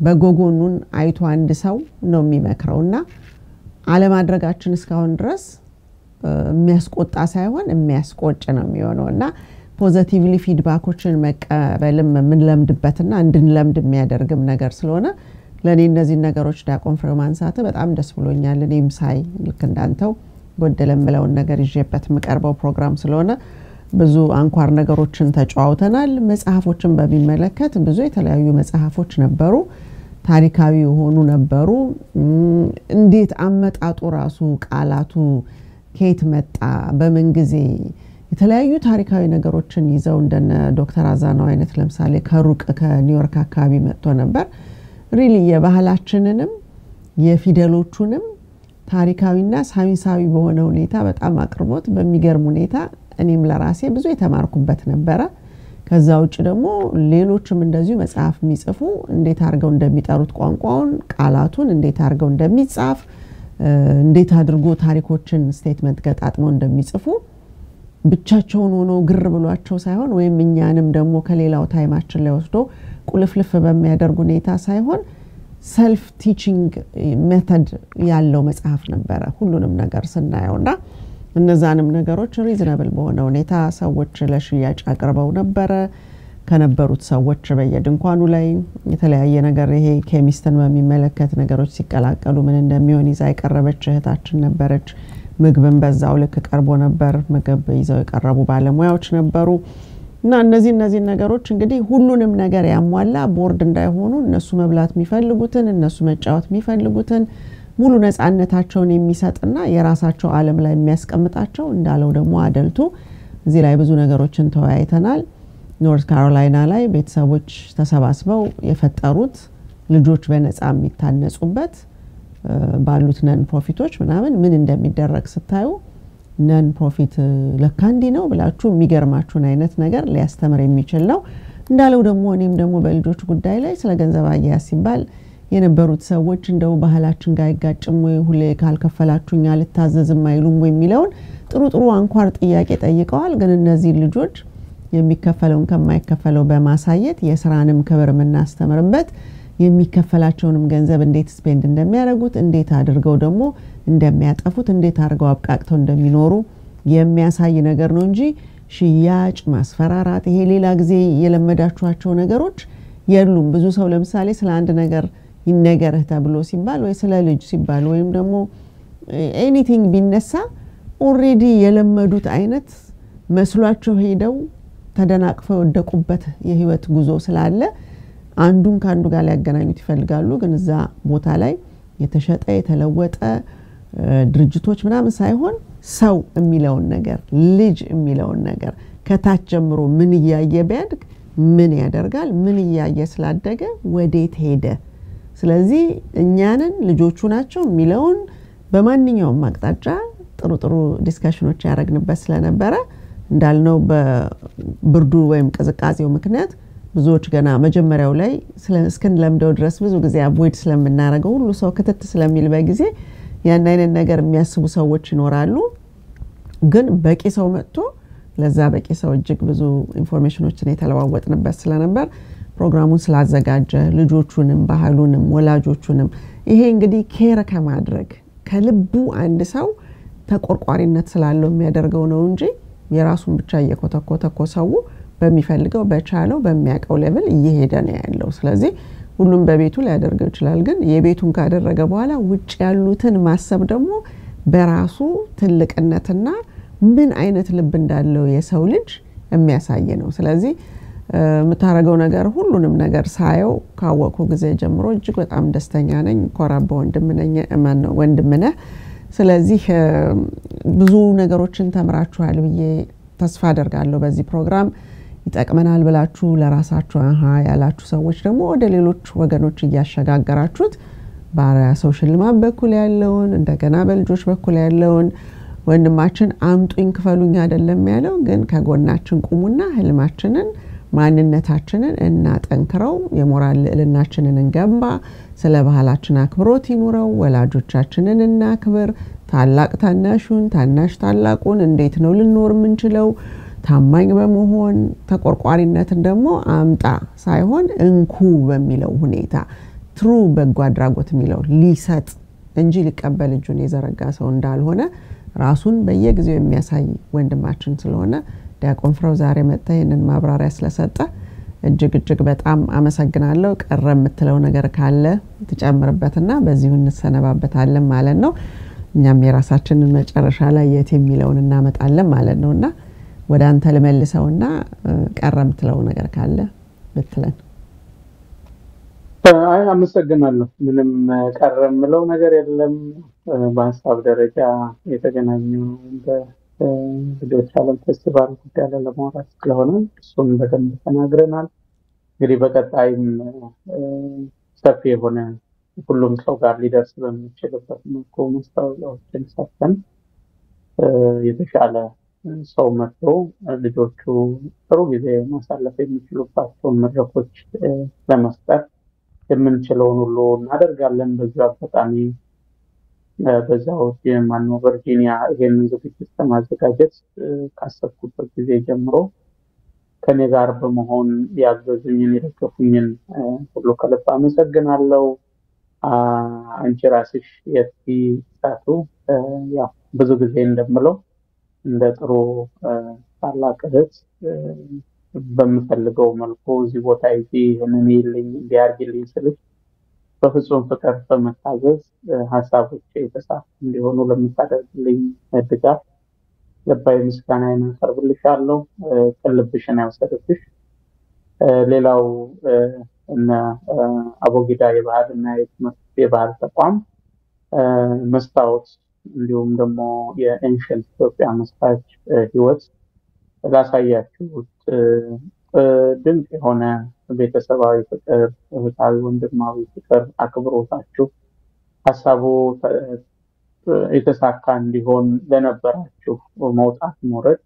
በጎጎኑን አይቶ አንድ ሰው ነው የሚመክረውና አለማድረጋችን እስካሁን ድረስ የሚያስቆጣ ሳይሆን የሚያስቆጭ ነው የሚሆነውና ፖዚቲቭሊ ፊድባኮችን መቀበልም ምን ለምድበትና እንድንለምድ የሚያደርግም ነገር ስለሆነ ለኔ እነዚህ ነገሮች ዳቆን ፍሬማንሳተ በጣም ደስ ብሎኛል እኔም ሳይ ልክ እንዳንተው ጎደለምለው ነገር ይዤበት መቀርበው ፕሮግራም ስለሆነ ብዙ አንኳር ነገሮችን ተጫውተናል መጽሐፎችን በሚመለከት ብዙ የተለያዩ መጽሐፎች ነበሩ ታሪካዊ ሆኑ ነበሩ እንዴት አመጣጡ ራሱ ቃላቱ ከየት መጣ በምን ጊዜ የተለያዩ ታሪካዊ ነገሮችን ይዘው እንደነ ዶክተር አዛናው አይነት ለምሳሌ ከሩቅ ከኒውዮርክ አካባቢ መጥቶ ነበር ሪሊ የባህላችንንም የፊደሎቹንም ታሪካዊና ሳይንሳዊ በሆነ ሁኔታ በጣም አቅርቦት በሚገርም ሁኔታ እኔም ለራሴ ብዙ የተማርኩበት ነበር ከዛው ውጭ ደግሞ ሌሎችም እንደዚሁ መጽሐፍ የሚጽፉ እንዴት አድርገው እንደሚጠሩት ቋንቋውን ቃላቱን እንዴት አድርገው እንደሚጻፍ እንዴት አድርጎ ታሪኮችን ስቴትመንት ገጣጥመው እንደሚጽፉ ብቻቸውን ሆኖ ግር ብሏቸው ሳይሆን ወይም እኛንም ደግሞ ከሌላው ታይማችን ላይ ወስዶ ቁልፍልፍ በሚያደርጉ ሁኔታ ሳይሆን ሰልፍ ቲቺንግ ሜተድ ያለው መጽሐፍ ነበር ሁሉንም ነገር ስናየውና እነዛንም ነገሮች ሪዝነብል በሆነ ሁኔታ ሰዎች ለሽያጭ አቅርበው ነበር ከነበሩት ሰዎች በየድንኳኑ ላይ የተለያየ ነገር ይሄ ኬሚስትን በሚመለከት ነገሮች ሲቀላቀሉ ምን እንደሚሆን ይዛ የቀረበች እህታችን ነበረች ምግብን በዛው ልክ ቀርቦ ነበር ምግብ ይዘው የቀረቡ ባለሙያዎች ነበሩ እና እነዚህ ነገሮች እንግዲህ ሁሉንም ነገር ያሟላ ቦርድ እንዳይሆኑ እነሱ መብላት የሚፈልጉትን እነሱ መጫወት የሚፈልጉትን ሙሉ ነፃነታቸውን የሚሰጥና የራሳቸው ዓለም ላይ የሚያስቀምጣቸው እንዳለው ደግሞ አደልቱ እዚህ ላይ ብዙ ነገሮችን ተወያይተናል ኖርዝ ካሮላይና ላይ ቤተሰቦች ተሰባስበው የፈጠሩት ልጆች በነፃ የሚታነጹበት ባሉት ነን ፕሮፊቶች ምናምን ምን እንደሚደረግ ስታዩ ነን ፕሮፊት ለካንዲ ነው ብላችሁ የሚገርማችሁን አይነት ነገር ሊያስተምር የሚችል ነው እንዳለው ደግሞ እኔም ደግሞ በልጆች ጉዳይ ላይ ስለ ገንዘብ አያያዝ ሲባል የነበሩት ሰዎች እንደው ባህላችን ጋር ይጋጭም ወይ ሁሌ ካልከፈላችሁኛ ልታዘዝም አይሉም ወይ የሚለውን ጥሩ አንኳር ጥያቄ ጠይቀዋል ግን እነዚህ ልጆች የሚከፈለውን ከማይከፈለው በማሳየት የስራንም ክብር እናስተምርበት የሚከፈላቸውንም ገንዘብ እንዴት ስፔንድ እንደሚያደርጉት እንዴት አድርገው ደግሞ እንደሚያጠፉት እንዴት አድርገው አብቃቅተው እንደሚኖሩ የሚያሳይ ነገር ነው እንጂ ሽያጭ ማስፈራራት ይሄ ሌላ ጊዜ የለመዳችኋቸው ነገሮች የሉም ብዙ ሰው ለምሳሌ ስለ አንድ ነገር ይነገርህ ተብሎ ሲባል ወይ ስለ ልጅ ሲባል ወይም ደግሞ ኤኒቲንግ ቢነሳ ኦሬዲ የለመዱት አይነት መስሏቸው ሄደው ተደናቅፈው ወደቁበት የህይወት ጉዞ ስላለ አንዱን ካንዱ ጋር ሊያገናኙት ይፈልጋሉ ግን እዛ ቦታ ላይ የተሸጠ የተለወጠ ድርጅቶች ምናምን ሳይሆን ሰው የሚለውን ነገር ልጅ የሚለውን ነገር ከታች ጀምሮ ምን ያየ ቢያድግ ምን ያደርጋል ምን ያየ ስላደገ ወዴት ሄደ ስለዚህ እኛንን ልጆቹ ናቸው የሚለውን በማንኛውም አቅጣጫ ጥሩ ዲስከሽኖች ያረግንበት ስለነበረ እንዳልነው በብርዱ ወይም ቅዝቃዜው ምክንያት ብዙዎች ገና መጀመሪያው ላይ እስከንለምደው ድረስ ብዙ ጊዜ አቮይድ ስለምናረገው ሁሉ ሰው ክትት ስለሚል በጊዜ ያን አይነት ነገር የሚያስቡ ሰዎች ይኖራሉ ግን በቂ ሰው መጥቶ ለዛ በቂ ሰው እጅግ ብዙ ኢንፎርሜሽኖችን የተለዋወጥንበት ስለነበር ፕሮግራሙን ስላዘጋጀ ልጆቹንም ባህሉንም ወላጆቹንም ይሄ እንግዲህ ኬር ከማድረግ ከልቡ አንድ ሰው ተቆርቋሪነት ስላለው የሚያደርገው ነው እንጂ የራሱን ብቻ እየኮተኮተኮ ሰው በሚፈልገው በቻለው በሚያቀው ሌቭል እየሄደ ነው ያለው ስለዚህ ሁሉም በቤቱ ሊያደርገው ይችላል ግን የቤቱን ካደረገ በኋላ ውጭ ያሉትን ማሰብ ደግሞ በራሱ ትልቅነትና ምን አይነት ልብ እንዳለው የሰው ልጅ የሚያሳይ ነው ስለዚህ መታረገው ነገር ሁሉንም ነገር ሳየው ካወቁ ጊዜ ጀምሮ እጅግ በጣም ደስተኛ ነኝ ኮራባ ወንድምነ ስለዚህ ብዙ ነገሮችን ተምራችኋል ብዬ ተስፋ አደርጋለሁ በዚህ ፕሮግራም ይጠቅመናል ብላችሁ ለራሳችሁ ያላችሁ ሰዎች ደግሞ ወደ ሌሎች ወገኖች እያሸጋገራችሁት ባሪያ ሶሻል ማብ በኩል ያለውን እንደገና በልጆች በኩል ያለውን ወንድማችን አምጡኝ ክፈሉኝ አይደለም ያለው ግን ከጎናችን ቁሙና ህልማችንን ማንነታችንን እናጠንክረው የሞራል ልዕልናችንን እንገንባ ስለ ባህላችን አክብሮት ይኑረው ወላጆቻችንን እናክብር ታላቅ ታናሹን ታናሽ ታላቁን እንዴት ነው ልንኖር ምንችለው ታማኝ በመሆን ተቆርቋሪነትን ደግሞ አምጣ ሳይሆን እንኩ በሚለው ሁኔታ ትሩ በጎ አድራጎት የሚለው ሊሰጥ እንጂ ሊቀበል እጁን የዘረጋ ሰው እንዳልሆነ ራሱን በየጊዜው የሚያሳይ ወንድማችን ስለሆነ ዲያቆን ፍራው ዛሬ መጣ ይሄንን ማብራሪያ ስለሰጠ እጅግ በጣም አመሰግናለሁ ቀረ የምትለው ነገር ካለ ተጨምርበትና በዚሁ እንሰነባበታለን ማለት ነው እኛም የራሳችንን መጨረሻ ላይ የት የሚለውን እናመጣለን ማለት ነውና ወደ አንተ ለመልሰውና ቀረ የምትለው ነገር ካለ ብትለን አይ አመሰግናለሁ ምንም ቀረ የምለው ነገር የለም በሐሳብ ደረጃ የተገናኘው በልጆች ዓለም ፌስቲቫል ጉዳይ ላይ ለማውራት ስለሆነ እሱን በደንብ ተናግረናል እንግዲህ በቀጣይም ሰፊ የሆነ ሁሉም ሰው ጋር ሊደርስ በሚችልበት መልኩ መስታወቂያዎችን ሰጥተን የተሻለ ሰው መጥቶ ልጆቹ ጥሩ ጊዜ ማሳለፍ የሚችሉባቸውን መድረኮች ለመስጠት የምንችለውን ሁሉ እናደርጋለን በዚህ አጋጣሚ በዛው የማኖ ቨርጂኒያ ይሄንን ዝግጅት ለማዘጋጀት ካሰብኩበት ጊዜ ጀምሮ ከኔ ጋር በመሆን ያገዙኝን የደገፉኝን ሁሉ ከልብ አመሰግናለሁ አንቺ ራስሽ የትሳቱ ያው ብዙ ጊዜ እንደምለው እንደ ጥሩ ታላቅ እህት በመፈልገው መልኩ እዚህ ቦታ ይሄንን ይልኝ ቢያርግልኝ ስልሽ በፍጹም ፍቅር በመታዘዝ ሐሳቦች የተሳካ እንዲሆኑ ለምታደርግልኝ ድጋፍ ልባዊ ምስጋናዬን አቀርብልሻለሁ ከልብሽን ያወሰድብሽ ሌላው እና አቦጊዳ የባህልና የባህል ተቋም መስታወት እንዲሁም ደግሞ የኤንሸንት ኢትዮጵያ መስራች ህይወት ላሳያችሁት ድንቅ የሆነ ቤተሰባዊ ፍቅር እህታዊ ወንድማዊ ፍቅር አክብሮታችሁ ሐሳቡ የተሳካ እንዲሆን ለነበራችሁ መውጣት መውረድ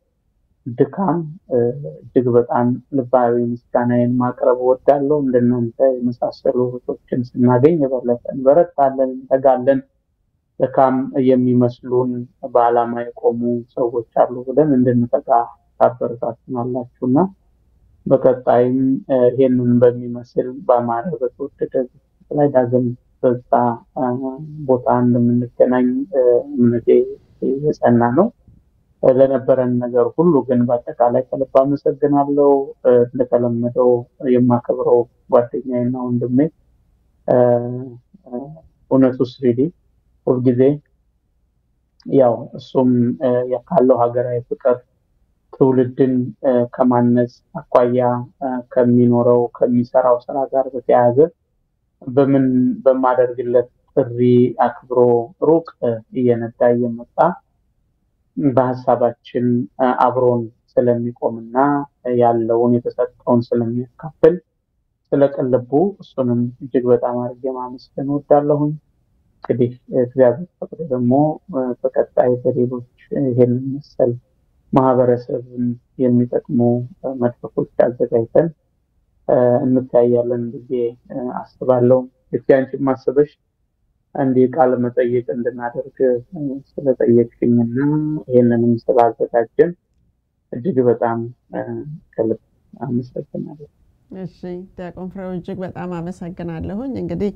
ድካም እጅግ በጣም ልባዊ ምስጋናዬን ማቅረብ ወዳለሁ እንደናንተ የመሳሰሉ ህቶችን ስናገኝ የበለጠ በረታለን ተጋለን ለካም የሚመስሉን በአላማ የቆሙ ሰዎች አሉ ብለን እንድንተጋ ታበረታቱናላችሁና በቀጣይም ይሄንን በሚመስል በአማረ በተወደደ ላይ ዳግም በዛ ቦታ እንደምንገናኝ እምነቴ የጸና ነው ለነበረን ነገር ሁሉ ግን በአጠቃላይ ከልብ አመሰግናለሁ እንደተለመደው የማከብረው ጓደኛዬና ወንድሜ ኡነቱስ ሪዲ ሁልጊዜ ያው እሱም ያካለው ሀገራዊ ፍቅር ትውልድን ከማነጽ አቋያ ከሚኖረው ከሚሰራው ስራ ጋር በተያያዘ በምን በማደርግለት ጥሪ አክብሮ ሩቅ እየነዳ እየመጣ በሐሳባችን አብሮን ስለሚቆምና ያለውን የተሰጠውን ስለሚያካፍል ስለቀለቡ እሱንም እጅግ በጣም አድርጌ ማመስገን ወዳለሁኝ እንግዲህ እግዚአብሔር ፈቅዶ ደግሞ በቀጣይ በሌሎች ይሄንን መሰል ማህበረሰብን የሚጠቅሙ መድረኮች አዘጋጅተን እንታያለን ብዬ አስባለሁ የትያንቺ ማሰበሽ አንዴ ቃል መጠየቅ እንድናደርግ ስለጠየቅሽኝና ይሄንንም ስላዘጋጀን እጅግ በጣም ከልብ አመሰግናለሁ እሺ ዲያቆን ፍራው እጅግ በጣም አመሰግናለሁኝ እንግዲህ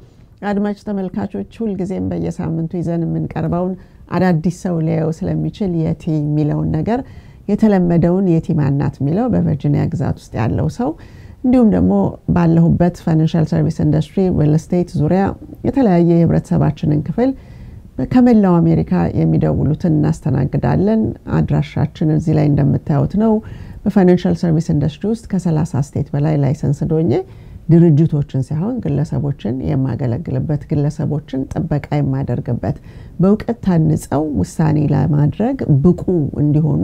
አድማጭ ተመልካቾች ሁሉ ጊዜም በየሳምንቱ ይዘን የምንቀርበውን አዳዲስ ሰው ሊያዩ ስለሚችል የቲ ሚለውን ነገር የተለመደውን የቲ ማናት ሚለው በቨርጂኒያ ግዛት ውስጥ ያለው ሰው እንዲሁም ደግሞ ባለሁበት ፋይናንሻል ሰርቪስ ኢንደስትሪ ሪል ስቴት ዙሪያ የተለያየ የህብረተሰባችንን ክፍል ከመላው አሜሪካ የሚደውሉትን እናስተናግዳለን አድራሻችን እዚህ ላይ እንደምታዩት ነው በፋይናንሻል ሰርቪስ ኢንደስትሪ ውስጥ ከ30 ስቴት በላይ ላይሰንስ ዶኜ ድርጅቶችን ሳይሆን ግለሰቦችን የማገለግልበት ግለሰቦችን ጥበቃ የማደርግበት በእውቀት ታንጸው ውሳኔ ለማድረግ ብቁ እንዲሆኑ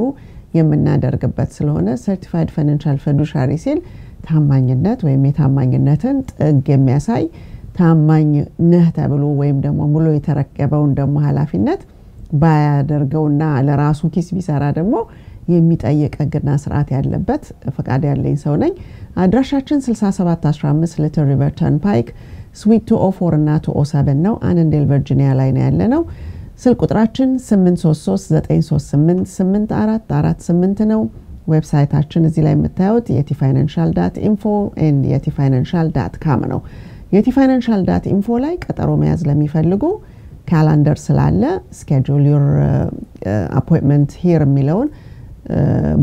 የምናደርግበት ስለሆነ ሰርቲፋይድ ፋይናንሻል ፊዱሻሪ ሲል ታማኝነት ወይም የታማኝነትን ጥግ የሚያሳይ ታማኝ ነህ ተብሎ ወይም ደግሞ ሙሉ የተረከበውን ደግሞ ኃላፊነት ባያደርገውና ለራሱ ኪስ ቢሰራ ደግሞ የሚጠይቅ ህግና ስርዓት ያለበት ፈቃድ ያለኝ ሰው ነኝ። አድራሻችን 6715 ሊትል ሪቨር ተርንፓይክ ስዊት 204 እና 207 ነው። አነንዴል ቨርጂኒያ ላይ ነው ያለነው። ስልክ ቁጥራችን 8339388448 ነው። ዌብሳይታችን እዚህ ላይ የምታዩት yetifinancial.info and yetifinancial.com ነው። yetifinancial.info ላይ ቀጠሮ መያዝ ለሚፈልጉ ካላንደር ስላለ schedule your appointment here የሚለውን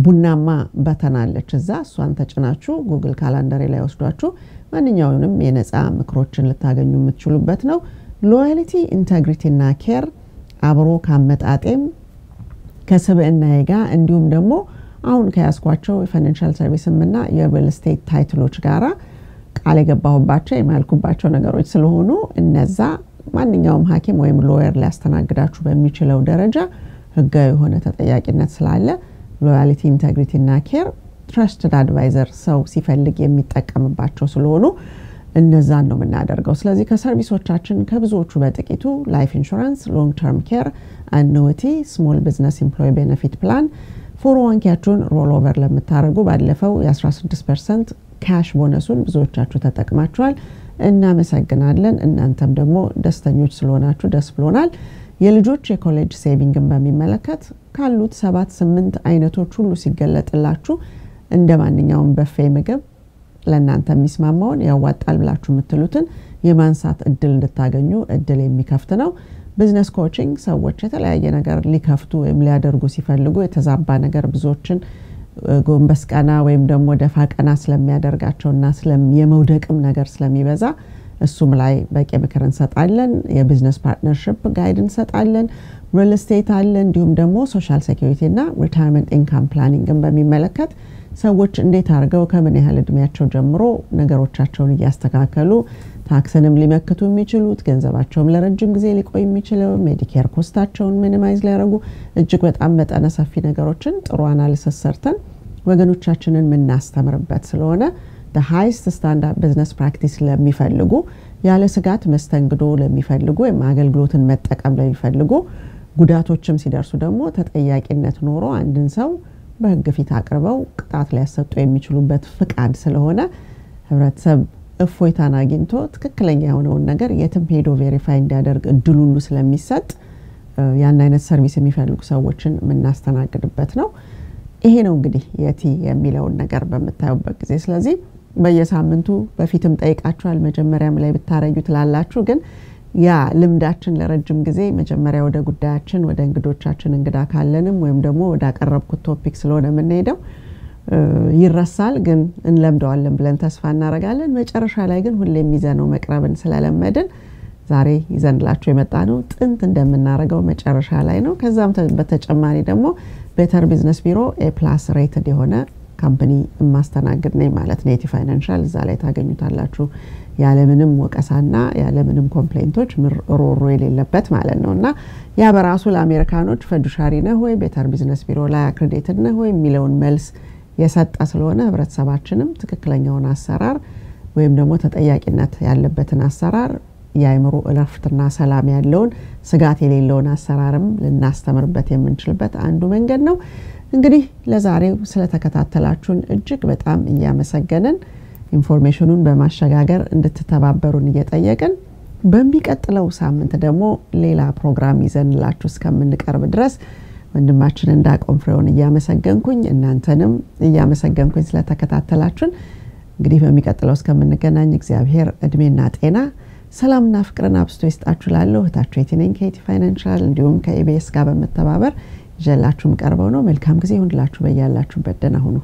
ቡናማ በተን አለች እዛ እሷን ተጭናችሁ ጉግል ካላንደር ላይ ወስዷችሁ ማንኛውንም የነፃ ምክሮችን ልታገኙ የምትችሉበት ነው። ሎያሊቲ ኢንቴግሪቲ እና ኬር አብሮ ካመጣጤም ከስብዕናዬ ጋር እንዲሁም ደግሞ አሁን ከያስኳቸው የፋይናንሻል ሰርቪስምና የሪል ስቴት ታይትሎች ጋራ ቃል የገባሁባቸው የማልኩባቸው ነገሮች ስለሆኑ እነዛ ማንኛውም ሐኪም ወይም ሎየር ሊያስተናግዳችሁ በሚችለው ደረጃ ህጋዊ የሆነ ተጠያቂነት ስላለ ሎያሊቲ ኢንቴግሪቲ እና ኬር ትረስትድ አድቫይዘር ሰው ሲፈልግ የሚጠቀምባቸው ስለሆኑ እነዛን ነው የምናደርገው። ስለዚህ ከሰርቪሶቻችን ከብዙዎቹ በጥቂቱ ላይፍ ኢንሹራንስ፣ ሎንግ ተርም ኬር፣ አኑዊቲ፣ ስሞል ቢዝነስ ኤምፕሎይ ቤኔፊት ፕላን፣ 401ኬያችሁን ሮል ኦቨር ለምታደርጉ ባለፈው የ16% ካሽ ቦነሱን ብዙዎቻችሁ ተጠቅማችኋል። እናመሰግናለን። እናንተም ደግሞ ደስተኞች ስለሆናችሁ ደስ ብሎናል። የልጆች የኮሌጅ ሴቪንግን በሚመለከት ካሉት 7-8 አይነቶች ሁሉ ሲገለጥላችሁ እንደማንኛውም በፌ ምግብ ለእናንተ የሚስማማውን ያዋጣል ብላችሁ የምትሉትን የማንሳት እድል እንድታገኙ እድል የሚከፍት ነው። ቢዝነስ ኮቺንግ ሰዎች የተለያየ ነገር ሊከፍቱ ወይም ሊያደርጉ ሲፈልጉ የተዛባ ነገር ብዙዎችን ጎንበስ ቀና ወይም ደግሞ ደፋ ቀና ስለሚያደርጋቸውና የመውደቅም ነገር ስለሚበዛ እሱም ላይ በቂ ምክር እንሰጣለን። የቢዝነስ ፓርትነርሺፕ ጋይድ እንሰጣለን። ሪል ስቴት አለ። እንዲሁም ደግሞ ሶሻል ሴኩሪቲ እና ሪታየርመንት ኢንካም ፕላኒንግን በሚመለከት ሰዎች እንዴት አድርገው ከምን ያህል እድሜያቸው ጀምሮ ነገሮቻቸውን እያስተካከሉ ታክስንም ሊመክቱ የሚችሉት ገንዘባቸውም ለረጅም ጊዜ ሊቆይ የሚችለው ሜዲኬር ኮስታቸውን ሚኒማይዝ ሊያደርጉ እጅግ በጣም መጠነ ሰፊ ነገሮችን ጥሩ አናሊሲስ ሰርተን ወገኖቻችንን ምናስተምርበት ስለሆነ the highest standard business practice ለሚፈልጉ ያለ ስጋት መስተንግዶ ለሚፈልጉ ወይም አገልግሎትን መጠቀም ለሚፈልጉ ጉዳቶችም ሲደርሱ ደግሞ ተጠያቂነት ኖሮ አንድን ሰው በህግ ፊት አቅርበው ቅጣት ሊያሰጡ የሚችሉበት ፍቃድ ስለሆነ ህብረተሰብ እፎይታን አግኝቶ ትክክለኛ የሆነውን ነገር የትም ሄዶ ቬሪፋይ እንዲያደርግ እድሉ ሁሉ ስለሚሰጥ ያን አይነት ሰርቪስ የሚፈልጉ ሰዎችን ምናስተናግድበት ነው። ይሄ ነው እንግዲህ የቲ የሚለውን ነገር በመታዩበት ጊዜ ስለዚህ በየሳምንቱ በፊትም ጠይቃችኋል መጀመሪያም ላይ ብታረዩት ላላችሁ ግን ያ ልምዳችን ለረጅም ጊዜ መጀመሪያ ወደ ጉዳያችን ወደ እንግዶቻችን እንግዳ ካለንም ወይም ደግሞ ወደ አቀረብኩት ቶፒክ ስለሆነ የምንሄደው ይረሳል ግን እንለምደዋለን ብለን ተስፋ እናረጋለን። መጨረሻ ላይ ግን ሁሌም ይዘነው መቅረብን ስለለመድን ዛሬ ይዘንላችሁ የመጣነው ጥንት እንደምናረጋው መጨረሻ ላይ ነው። ከዛም በተጨማሪ ደግሞ ቤተር ቢዝነስ ቢሮ A+ ሬትድ የሆነ ካምፓኒ ማስተናገድ ነኝ ማለት ነው። የቲፋይናንሻል እዛ ላይ ታገኙታላችሁ ያለምንም ወቀሳና ያለምንም ኮምፕሌንቶች ምሮሮ የሌለበት ማለት ነውና ያ በራሱ ለአሜሪካኖች ፊዱሻሪ ነው ወይ ቤተር ቢዝነስ ቢሮ ላይ አክሬዲትድ ነው ወይ የሚለውን መልስ የሰጠ ስለሆነ ህብረተሰባችንም ትክክለኛውን አሰራር ወይም ደግሞ ተጠያቂነት ያለበትን አሰራር ያይምሮ እረፍትና ሰላም ያለውን ስጋት የሌለውን አሰራርም ልናስተምርበት የምንችልበት አንዱ መንገድ ነው። እንግዲህ ለዛሬው ስለተከታተላችሁን እጅግ በጣም እያመሰገንን ኢንፎርሜሽኑን በማሸጋገር እንድትተባበሩን እየጠየቅን በሚቀጥለው ሳምንት ደግሞ ሌላ ፕሮግራም ይዘንላችሁ እስከምንቀርብ ድረስ ወንድማችን እንዳቆም ፍሬውን እያመሰገንኩኝ እናንተንም እያመሰገንኩኝ ስለተከታተላችሁን እንግዲህ በሚቀጥለው እስከምንገናኝ እግዚአብሔር እድሜና ጤና ሰላምና ፍቅርን አብስቶ ይስጣችሁ ላለሁ እታችሁ የቲነኝ ከቲ ፋይናንሻል እንዲሁም ከኢቢኤስ ጋር በመተባበር ይዤላችሁ መቀርበው ነው። መልካም ጊዜ ይሁንላችሁ በያላችሁበት ደህና ሁኑ።